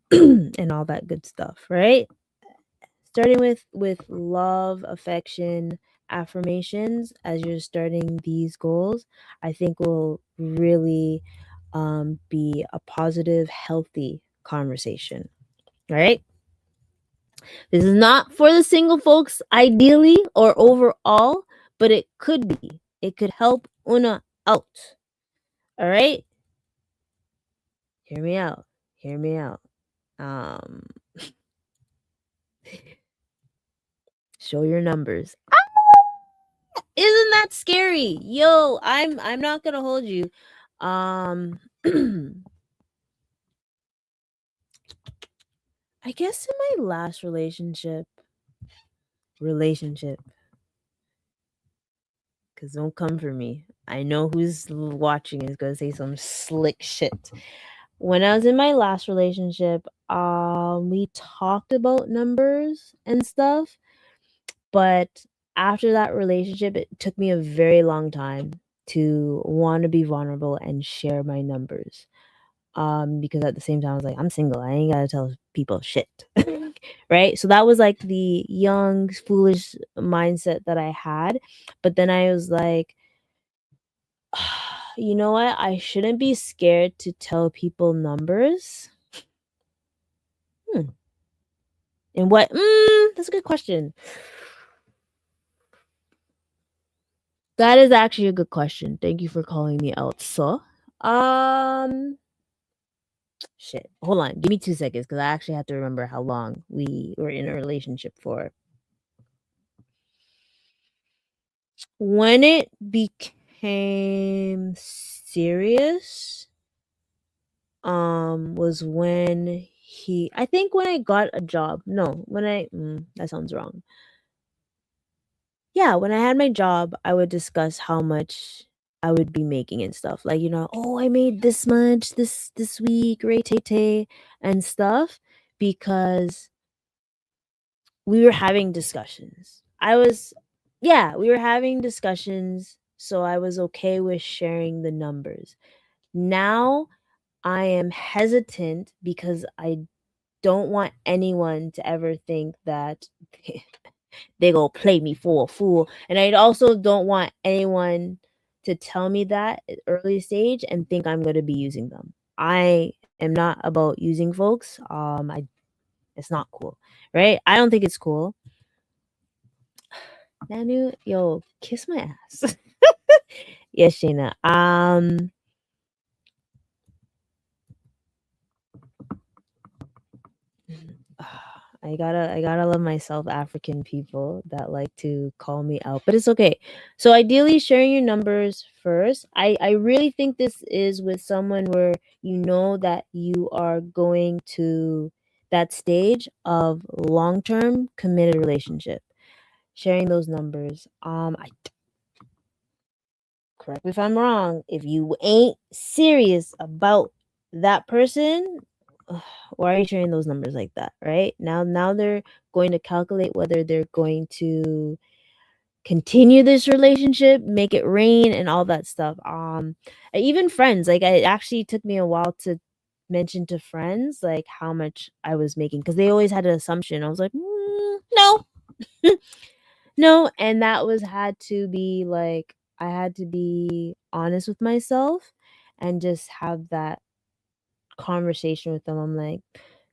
all that good stuff, right? Starting with love, affection, affirmations as you're starting these goals, I think will really be a positive, healthy conversation. All right. This is not for the single folks, ideally or overall, but it could be. It could help Una out. All right. Hear me out. Hear me out. Show your numbers. Isn't that scary? Yo, I'm not gonna hold you. I guess in my last relationship, because don't come for me. I know who's watching is gonna say some slick shit. When I was in my last relationship, we talked about numbers and stuff, but after that relationship, it took me a very long time to want to be vulnerable and share my numbers. Because at the same time, I was like, I'm single. I ain't gotta tell people shit. Right? So that was like the young, foolish mindset that I had. But then I was like, you know what? I shouldn't be scared to tell people numbers. And what? That's a good question. That is actually a good question. Thank you for calling me out. So, shit. Hold on. Give me 2 seconds because I actually have to remember how long we were in a relationship for. When it became became serious was when when I got a job. No, that sounds wrong. Yeah, when I had my job, I would discuss how much I would be making and stuff. Like, oh, I made this much this week, Ray Tay Tay and stuff, because we were having discussions. We were having discussions, so I was okay with sharing the numbers. Now I am hesitant because I don't want anyone to ever think that they go play me for a fool. And I also don't want anyone to tell me that at early stage and think I'm going to be using them. I am not about using folks. It's not cool, right? I don't think it's cool. Nanu, yo, kiss my ass. Yes, Shayna. I gotta love my South African people that like to call me out, but it's okay. So ideally, sharing your numbers first. I really think this is with someone where you know that you are going to that stage of long-term committed relationship. Sharing those numbers. Correct me if I'm wrong. If you ain't serious about that person, why are you sharing those numbers like that, right? Now they're going to calculate whether they're going to continue this relationship, make it rain and all that stuff. Even friends, like it actually took me a while to mention to friends like how much I was making because they always had an assumption. I was like, no. No, and that was had to be like I had to be honest with myself and just have that conversation with them. I'm like,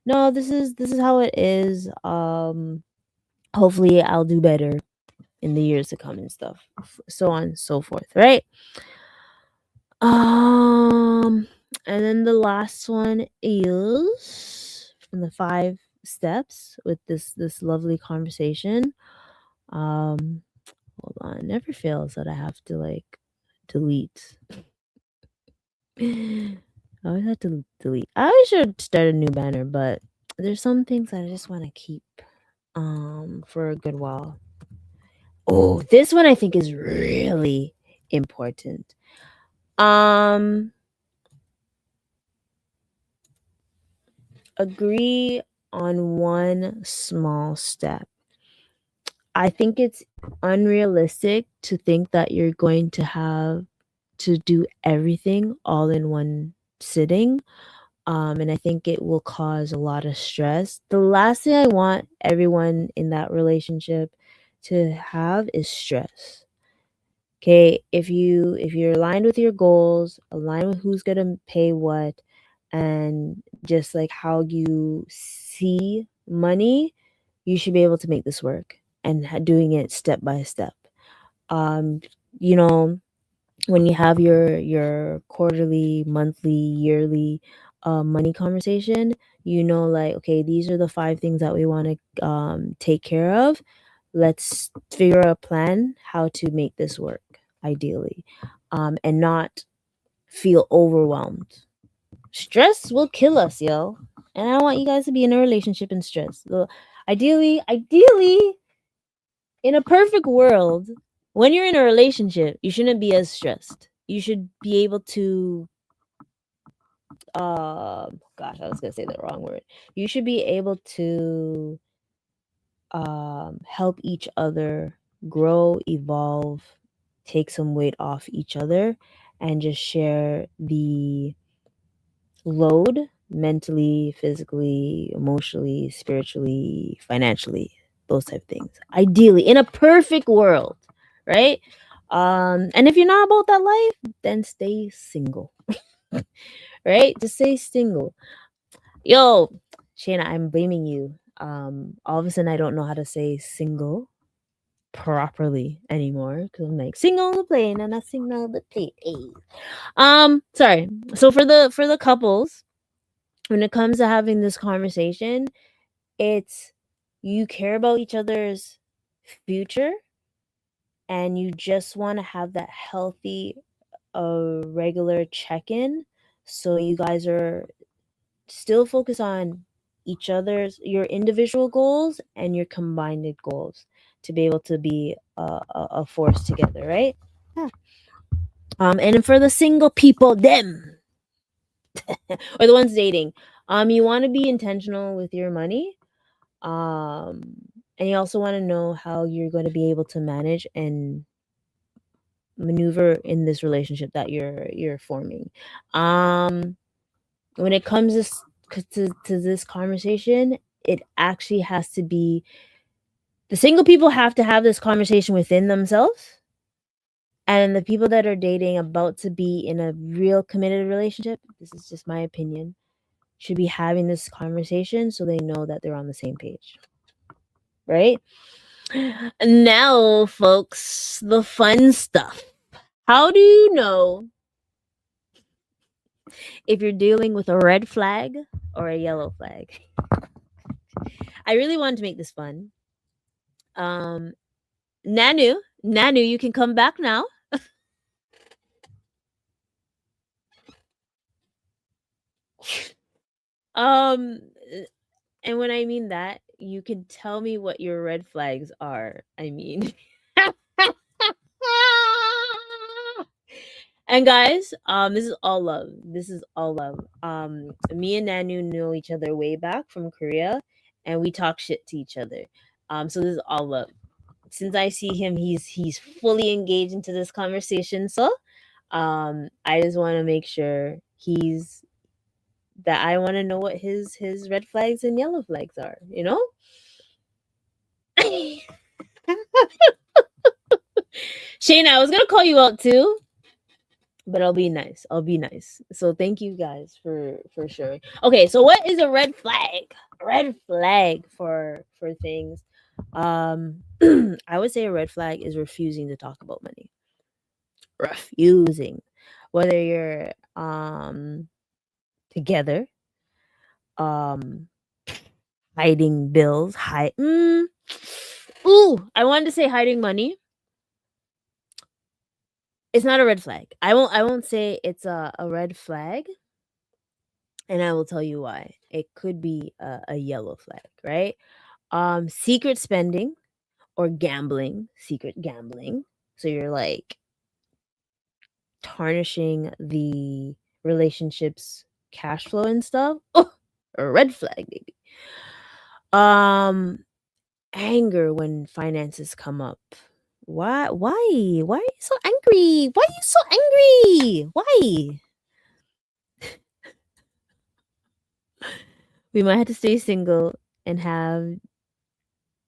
no, this is how it is. Hopefully I'll do better in the years to come and stuff. So on and so forth, right? And then the last one is from the 5 steps with this lovely conversation. Hold on, it never fails that I have to like delete. I always have to delete. I always should start a new banner, but there's some things that I just want to keep for a good while. Oh, this one I think is really important. Agree on one small step. I think it's unrealistic to think that you're going to have to do everything all in one sitting. And I think it will cause a lot of stress. The last thing I want everyone in that relationship to have is stress. Okay, if you're aligned with your goals, aligned with who's gonna pay what, and just like how you see money, you should be able to make this work and doing it step by step. Um, you know, when you have your quarterly, monthly, yearly money conversation, like, okay, these are the 5 things that we want to take care of. Let's figure out a plan how to make this work ideally, and not feel overwhelmed. Stress will kill us, yo, and I don't want you guys to be in a relationship in stress. So ideally, in a perfect world, when you're in a relationship, you shouldn't be as stressed. You should be able to gosh, I was gonna say the wrong word. You should be able to help each other grow, evolve, take some weight off each other, and just share the load mentally, physically, emotionally, spiritually, financially, those type of things. Ideally, in a perfect world, right? And if you're not about that life, then stay single. Right? Just stay single. Yo, Shayna, I'm blaming you. All of a sudden I don't know how to say single properly anymore because I'm like single on the plane and not single on the plate. Sorry. So for the couples, when it comes to having this conversation, it's you care about each other's future and you just want to have that healthy regular check-in, so you guys are still focused on your individual goals and your combined goals to be able to be a force together, right? Yeah. And for the single people, them or the ones dating, you want to be intentional with your money, and you also want to know how you're going to be able to manage and maneuver in this relationship that you're forming. When it comes to this conversation, it actually has to be, the single people have to have this conversation within themselves, and the people that are dating, about to be in a real committed relationship, this is just my opinion, should be having this conversation so they know that they're on the same page, right? Now, folks, the fun stuff. How do you know if you're dealing with a red flag or a yellow flag? I really wanted to make this fun. Nanu, you can come back now. um and when I mean that, you can tell me what your red flags are. I mean, and guys, this is all love. Me and Nanu know each other way back from Korea, and we talk shit to each other. So this is all love. Since I see him, he's fully engaged into this conversation. So I just want to make sure I want to know what his red flags and yellow flags are, you know? Shayna, I was gonna call you out too, but I'll be nice. So thank you guys for sharing. Okay, so what is a red flag? A red flag for things. I would say a red flag is refusing to talk about money. Refusing. Whether you're together, hiding bills, I wanted to say hiding money. It's not a red flag. I won't say it's a red flag, and I will tell you why. It could be a yellow flag, right? Secret spending or gambling, secret gambling. So you're like tarnishing the relationship's cash flow and stuff. Oh, a red flag, baby. Anger when finances come up. Why are you so angry? Why? We might have to stay single and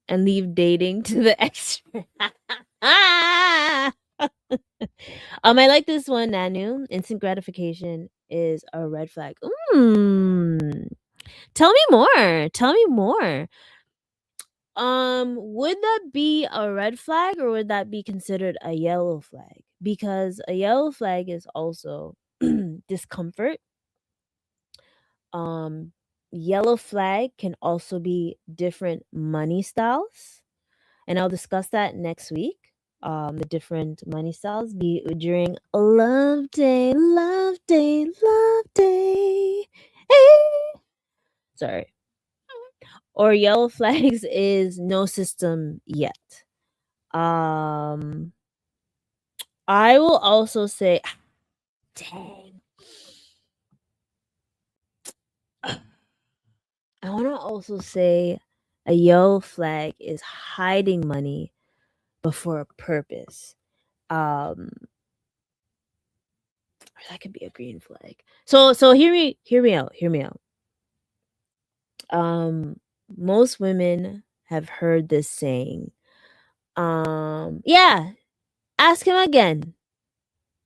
leave dating to the extra. I like this one, Nanu. Instant gratification is a red flag. Tell me more. Would that be a red flag or would that be considered a yellow flag? Because a yellow flag is also discomfort. Yellow flag can also be different money styles, and I'll discuss that next week. The different money styles be during love day. Sorry. Or yellow flags is no system yet. I will also say, dang. I want to also say a yellow flag is hiding money before a purpose. Or that could be a green flag. So hear me out. Most women have heard this saying. Yeah, ask him again.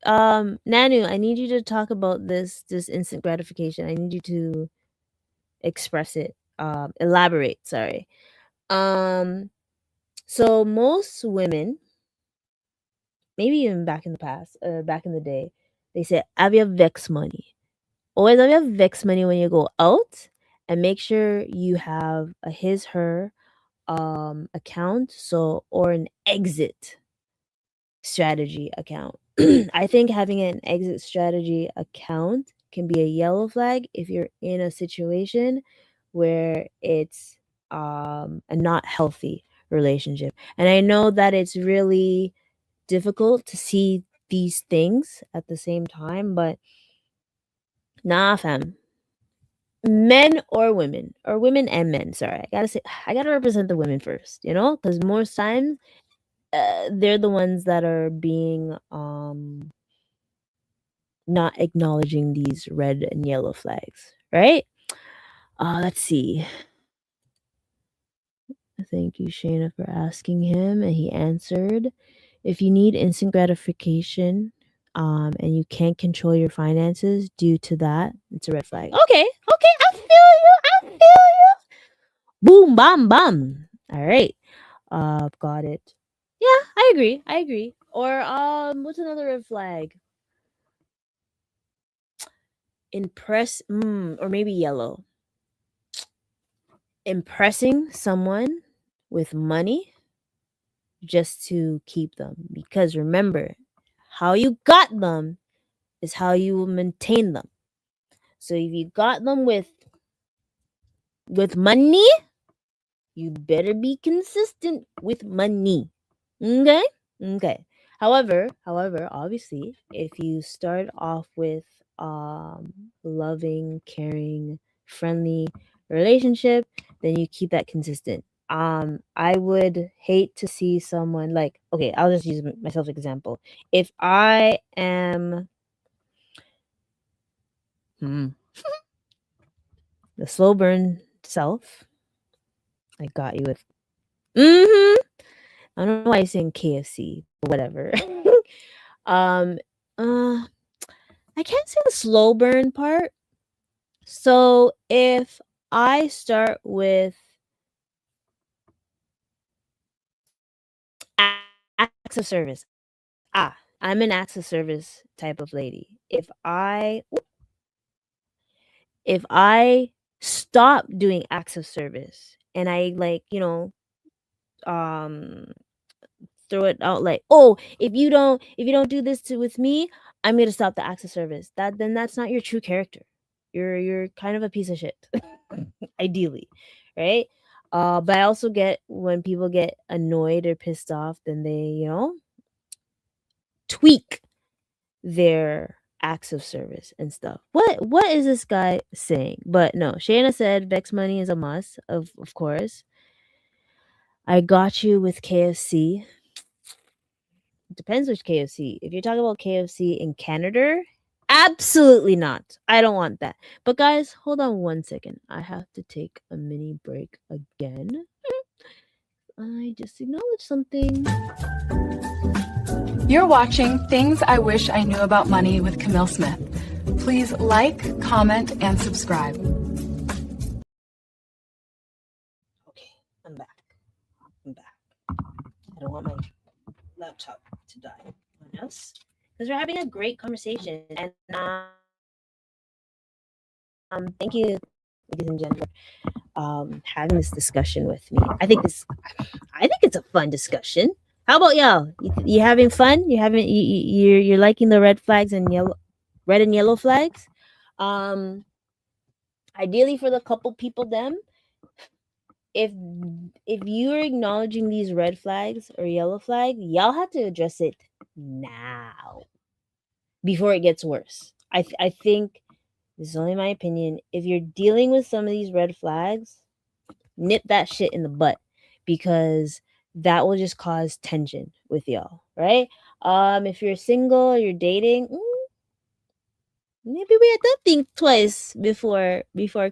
Nanu, I need you to talk about this instant gratification. I need you to express it. Elaborate, sorry. So most women, maybe even back in the day, they say, have your vex money. Always have your vex money when you go out, and make sure you have a his, her account, or an exit strategy account. I think having an exit strategy account can be a yellow flag if you're in a situation where it's a not healthy relationship. And I know that it's really difficult to see these things at the same time, but nah, fam. Men or women and men. Sorry, I gotta represent the women first, because most times they're the ones that are being not acknowledging these red and yellow flags, right? Let's see. Thank you, Shayna, for asking him, and he answered. If you need instant gratification, and you can't control your finances due to that, it's a red flag. Okay, I feel you. Boom, bam, bam. All right, got it. Yeah, I agree. Or what's another red flag? Or maybe yellow. Impressing someone with money just to keep them, because remember, how you got them is how you will maintain them. So if you got them with money, you better be consistent with money. Okay. However, obviously, if you start off with loving, caring, friendly relationship, then you keep that consistent. I would hate to see someone like, okay, I'll just use myself example. If I am the slow burn self, I got you with I don't know why I'm saying KFC, but whatever. um I can't say the slow burn part. So if I start with acts of service, I'm an acts of service type of lady. If I stop doing acts of service and I um throw it out like, oh, if you don't do this with me, I'm gonna stop the acts of service. That's not your true character. You're kind of a piece of shit. Ideally, right? But I also get when people get annoyed or pissed off, then they, tweak their acts of service and stuff. What is this guy saying? But no, Shayna said Vex money is a must, of course. I got you with KFC. Depends which KFC. If you're talking about KFC in Canada, absolutely not. I don't want that. But guys, hold on 1 second. I have to take a mini break again. I just acknowledged something. You're watching Things I Wish I Knew About Money with Kamille Smith. Please like, comment, and subscribe. Okay, I'm back. I don't want my laptop to die on us because we're having a great conversation. And thank you, ladies and gentlemen, having this discussion with me. I think it's a fun discussion. How about y'all? You having fun? You're liking the red and yellow flags? Ideally for the couple people them, if you're acknowledging these red flags or yellow flag, y'all have to address it now before it gets worse. I think this is only my opinion. If you're dealing with some of these red flags, nip that shit in the butt, because that will just cause tension with y'all, right? If you're single or you're dating, maybe we have to think twice before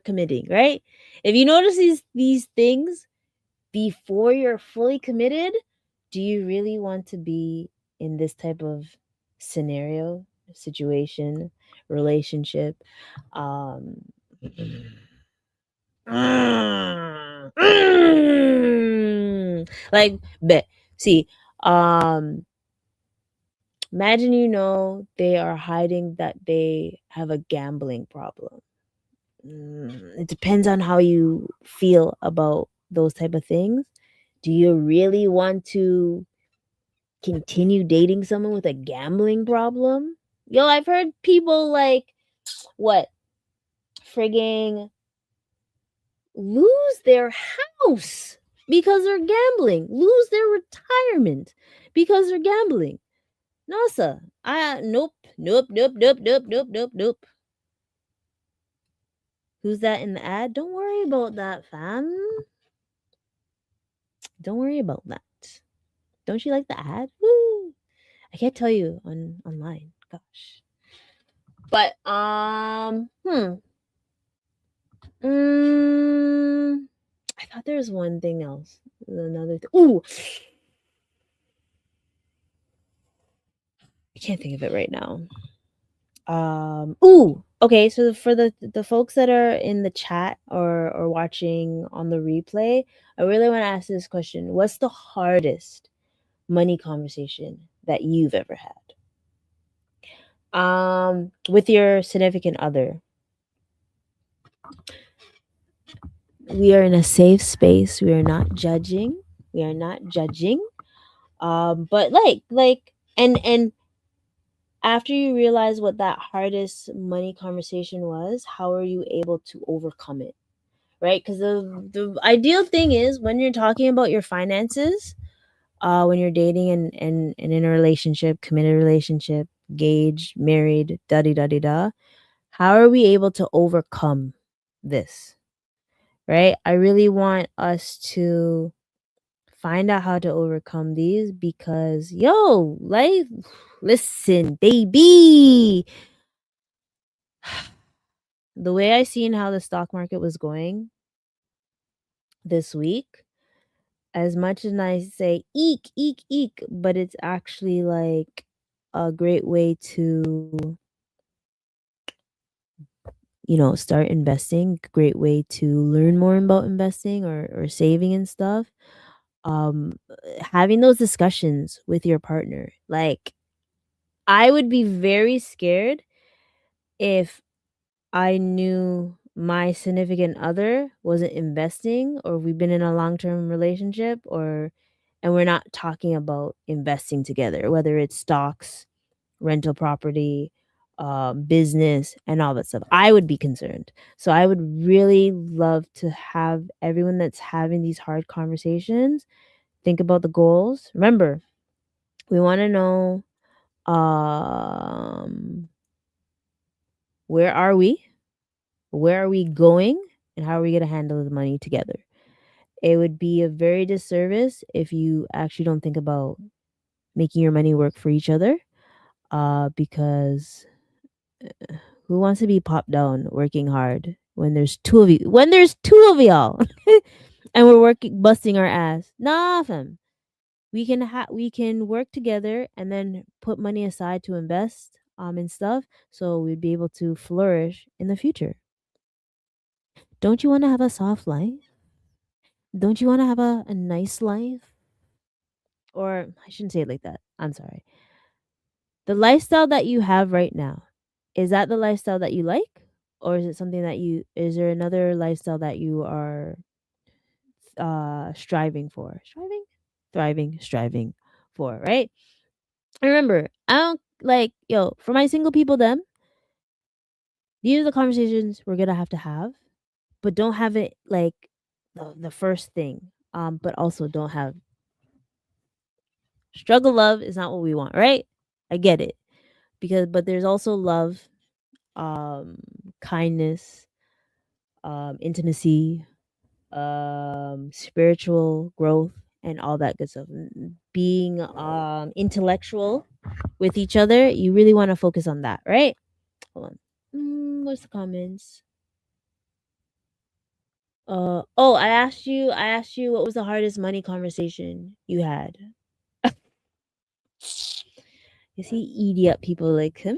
committing, right? If you notice these things before you're fully committed, do you really want to be in this type of scenario, situation, relationship? Like, bet. See, imagine they are hiding that they have a gambling problem. It depends on how you feel about those type of things. Do you really want to continue dating someone with a gambling problem? Yo, I've heard people like what frigging lose their house because they're gambling, lose their retirement because they're gambling. No, sir. Nope. Who's that in the ad? Don't worry about that, fam. Don't worry about that. Don't you like the ad? Woo! I can't tell you online. Gosh. But I thought there was one thing else. Another ooh. I can't think of it right now. Okay, so for the folks that are in the chat or watching on the replay, I really want to ask this question. What's the hardest money conversation that you've ever had? With your significant other. We are in a safe space. We are not judging. But and after you realize what that hardest money conversation was, how are you able to overcome it? Right? Because the ideal thing is when you're talking about your finances, when you're dating and in a relationship, committed relationship, engaged, married, da da da da da, how are we able to overcome this? Right? I really want us to find out how to overcome these because yo, life, listen, baby. The way I seen how the stock market was going this week, as much as I say eek, eek, eek, but it's actually like a great way to, start investing, great way to learn more about investing or saving and stuff. Having those discussions with your partner. Like, I would be very scared if I knew my significant other wasn't investing or we've been in a long-term relationship and we're not talking about investing together, whether it's stocks, rental property, business, and all that stuff. I would be concerned. So I would really love to have everyone that's having these hard conversations think about the goals. Remember, we want to know where are we? Where are we going? And how are we going to handle the money together? It would be a very disservice if you actually don't think about making your money work for each other. Because who wants to be popped down working hard when there's two of you? When there's two of y'all, and we're working, busting our ass. Nah, fam. We can work together and then put money aside to invest in stuff so we'd be able to flourish in the future. Don't you want to have a soft life? Don't you want to have a nice life? Or I shouldn't say it like that. I'm sorry. The lifestyle that you have right now, is that the lifestyle that you like? Or is it something that is there another lifestyle that you are striving for? Striving for, right? Remember, I don't for my single people, these are the conversations we're gonna have to have, but don't have it like the first thing. But also don't have struggle love is not what we want, right? I get it. But there's also love, kindness, intimacy, spiritual growth and all that good stuff. Being intellectual with each other, you really want to focus on that, right? Hold on. What's the comments? I asked you what was the hardest money conversation you had. You see idiot people like him.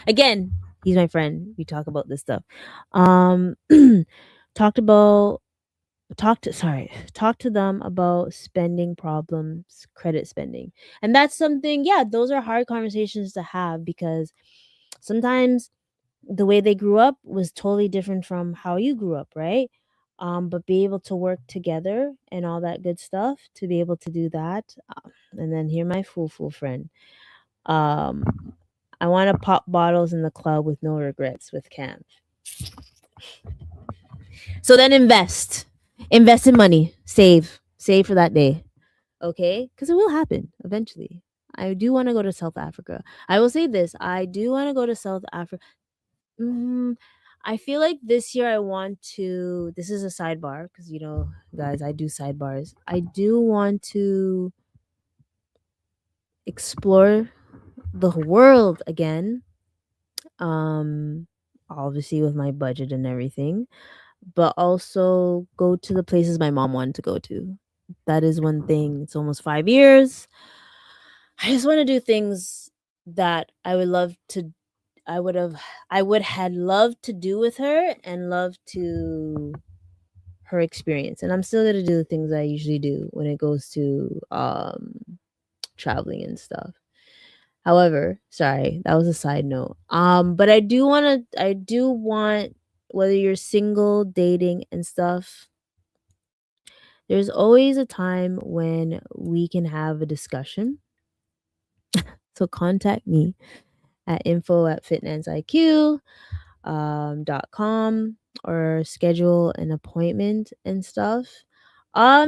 Again, he's my friend. We talk about this stuff. Talk to them about spending problems, credit spending. And that's something, yeah, those are hard conversations to have because sometimes the way they grew up was totally different from how you grew up, right? but be able to work together and all that good stuff to be able to do that. And then here, my fool friend. Um, I want to pop bottles in the club with no regrets with Cam. So then invest in money, save for that day. Okay, because it will happen eventually. I do want to go to South Africa. I will say this: I do want to go to South Africa. I feel like this year I want to. This is a sidebar because guys, I do sidebars. I do want to explore the world again. Obviously with my budget and everything, but also go to the places my mom wanted to go to. That is one thing. It's almost 5 years. I just want to do things that I would love to. I would had loved to do with her and love to her experience. And I'm still gonna do the things I usually do when it goes to traveling and stuff. However, sorry, that was a side note. But I do want, whether you're single, dating and stuff, there's always a time when we can have a discussion. So contact me at info@FitnanceIQ.com or schedule an appointment and stuff.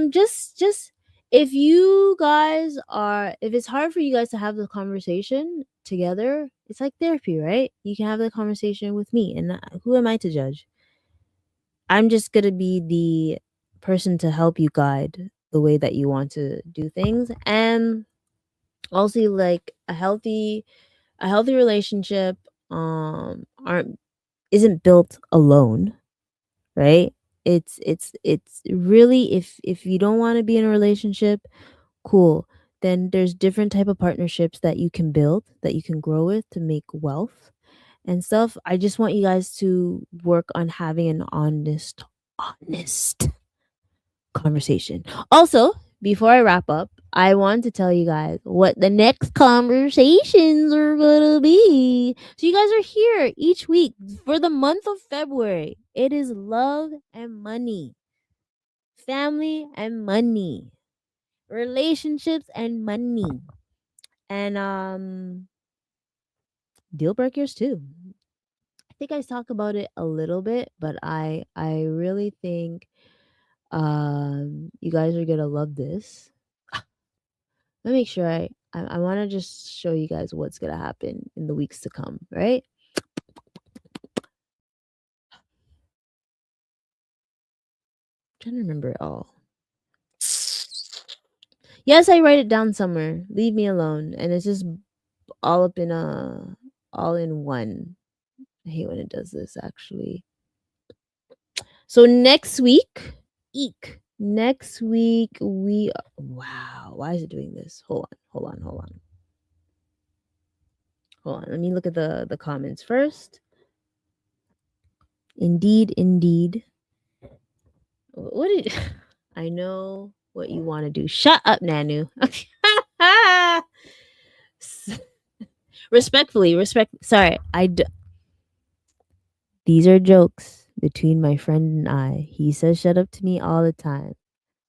Just if you guys are, if it's hard for you guys to have the conversation together, it's like therapy, right? You can have the conversation with me, and who am I to judge? I'm just gonna be the person to help you guide the way that you want to do things, and also like a healthy relationship aren't isn't built alone, right? It's really, if you don't want to be in a relationship, cool, then there's different type of partnerships that you can build, that you can grow with to make wealth and stuff. I just want you guys to work on having an honest conversation. Also, before I wrap up, I want to tell you guys what the next conversations are gonna be. So you guys are here each week for the month of February. It is love and money, family and money, relationships and money, and deal breakers too. I think I talk about it a little bit, but I really think you guys are gonna love this. Let me make sure I want to just show you guys what's gonna happen in the weeks to come, right? I'm trying to remember it all. Yes, I write it down somewhere. Leave me alone, and it's just all up in all in one. I hate when it does this, actually. So next week, next week wow, why is it doing this? Hold on. Let me look at the comments first. Indeed. What did I know what you want to do? Shut up, Nanu. Respectfully. Sorry, these are jokes between my friend and I. He says shut up to me all the time.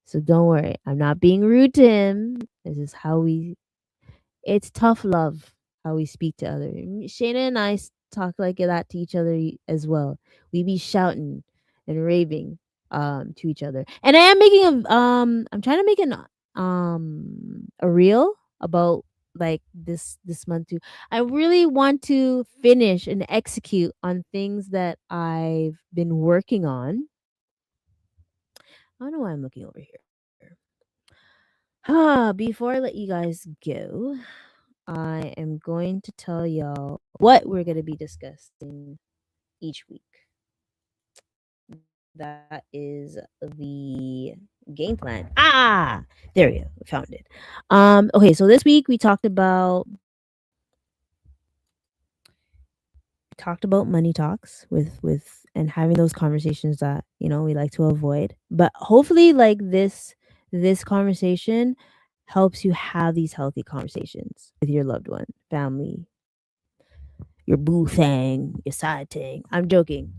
So don't worry. I'm not being rude to him. This is how it's tough love how we speak to others. Shayna and I talk like that to each other as well. We be shouting and raving to each other. And I am making I'm trying to make a reel about like this month too. I really want to finish and execute on things that I've been working on. I don't know why I'm looking over here. Before I let you guys go, I am going to tell y'all what we're going to be discussing each week. That is the game plan. There we go. We found it. Okay, so this week we talked about money talks with and having those conversations that we like to avoid. But hopefully, like this conversation helps you have these healthy conversations with your loved one, family, your boo thing, your side thing. I'm joking.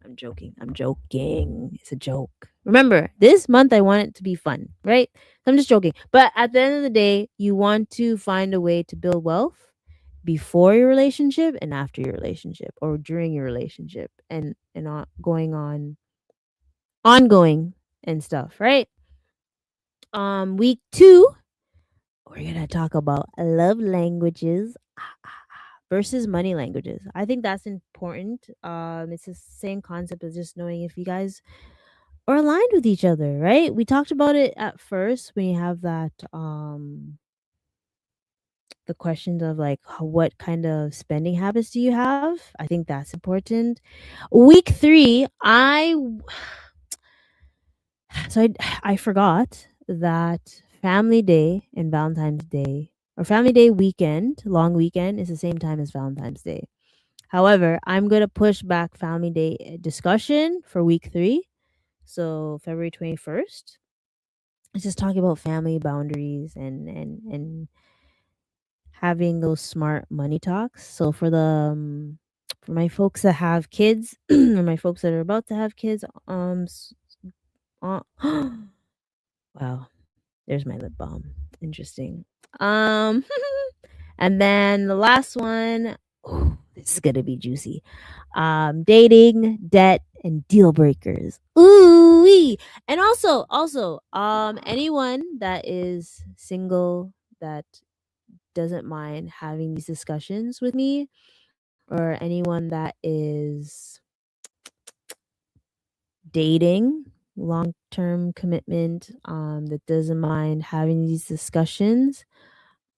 I'm joking. I'm joking. It's a joke. Remember, this month I want it to be fun, right? I'm just joking. But at the end of the day, you want to find a way to build wealth before your relationship and after your relationship, or during your relationship, and going on ongoing and stuff, right? Week 2, we're gonna talk about love languages versus money languages. I think that's important. It's the same concept as just knowing if you guys are aligned with each other, right? We talked about it at first when you have that the questions of like what kind of spending habits do you have? I think that's important. Week 3, I forgot that Family Day and Valentine's Day, or Family Day weekend, long weekend, is the same time as Valentine's Day. However, I'm going to push back Family Day discussion for week 3. So February 21st. It's just talking about family boundaries and having those smart money talks. So for my folks that have kids or my folks that are about to have kids, uh, wow, there's my lip balm. Interesting. Um, and then the last one, oh, this is gonna be juicy. Dating, debt, and deal breakers. Ooh, and also, anyone that is single that doesn't mind having these discussions with me, or anyone that is dating, long term commitment, that doesn't mind having these discussions,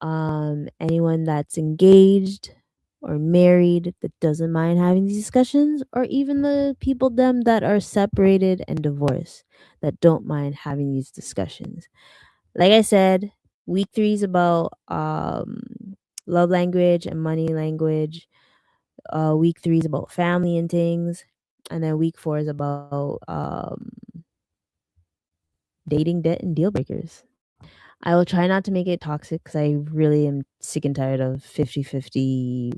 anyone that's engaged or married that doesn't mind having these discussions, or even the people them that are separated and divorced that don't mind having these discussions. Like I said, week 3 is about love language and money language. Week 3 is about family and things, and then week 4 is about dating, debt, and deal breakers. I will try not to make it toxic because I really am sick and tired of 50-50.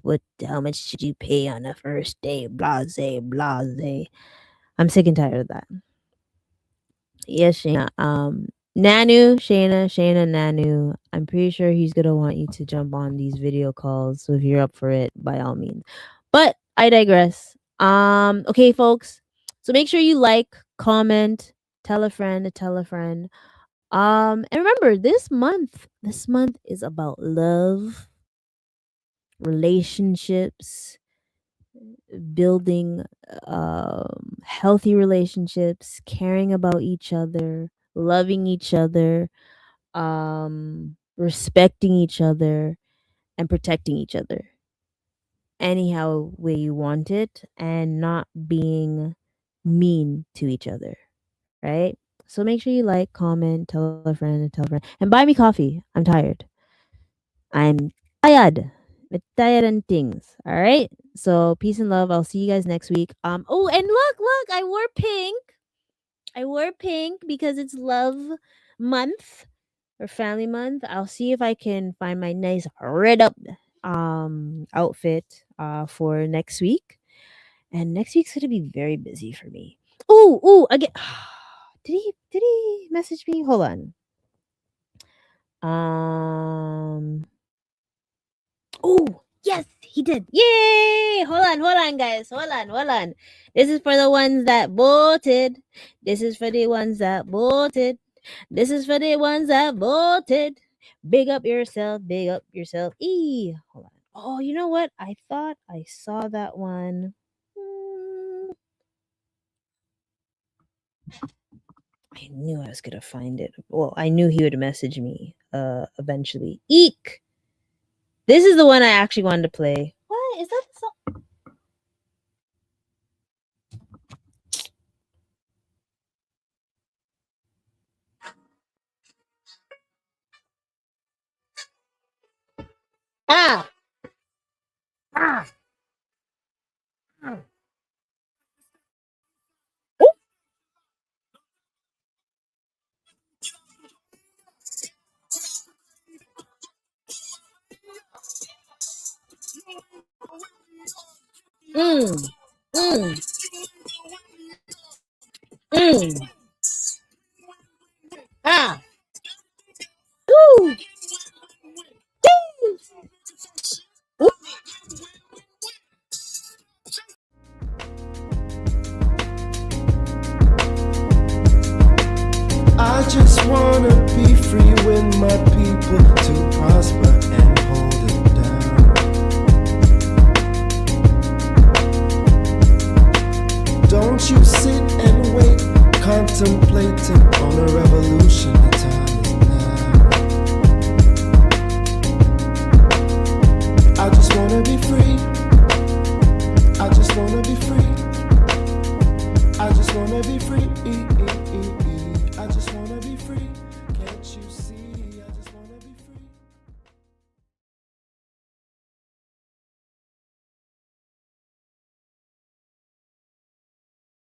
How much should you pay on the first day? Blase, blase. I'm sick and tired of that. Yes, Shayna. Shayna, Nanu. I'm pretty sure he's gonna want you to jump on these video calls. So if you're up for it, by all means. But I digress. Okay, folks. So make sure you like, comment, tell a friend to tell a friend. And remember, this month is about love, relationships, building healthy relationships, caring about each other, loving each other, respecting each other, and protecting each other anyhow way you want it, and not being mean to each other, right? So make sure you like, comment, tell a friend, and tell a friend, and buy me coffee. I'm tired. I'm tired. I'm tired and things. All right. So peace and love. I'll see you guys next week. Oh, and look, I wore pink. I wore pink because it's love month or family month. I'll see if I can find my nice red up outfit for next week. And next week's gonna be very busy for me. Ooh, again. Did he message me? Hold on. Oh, yes, he did. Yay! Hold on, guys. Hold on. This is for the ones that voted. This is for the ones that voted. This is for the ones that voted. Big up yourself. Big up yourself. Hold on. Oh, you know what? I thought I saw that one. I knew I was gonna find it. Well, I knew he would message me eventually. Eek! This is the one I actually wanted to play. What? Is that the song? Ah! Ah! Ah. Mm. Mm. Ah. Woo. I just wanna be free with my people to prosper and hold it down. Don't you sit and wait, contemplating on a revolution of time.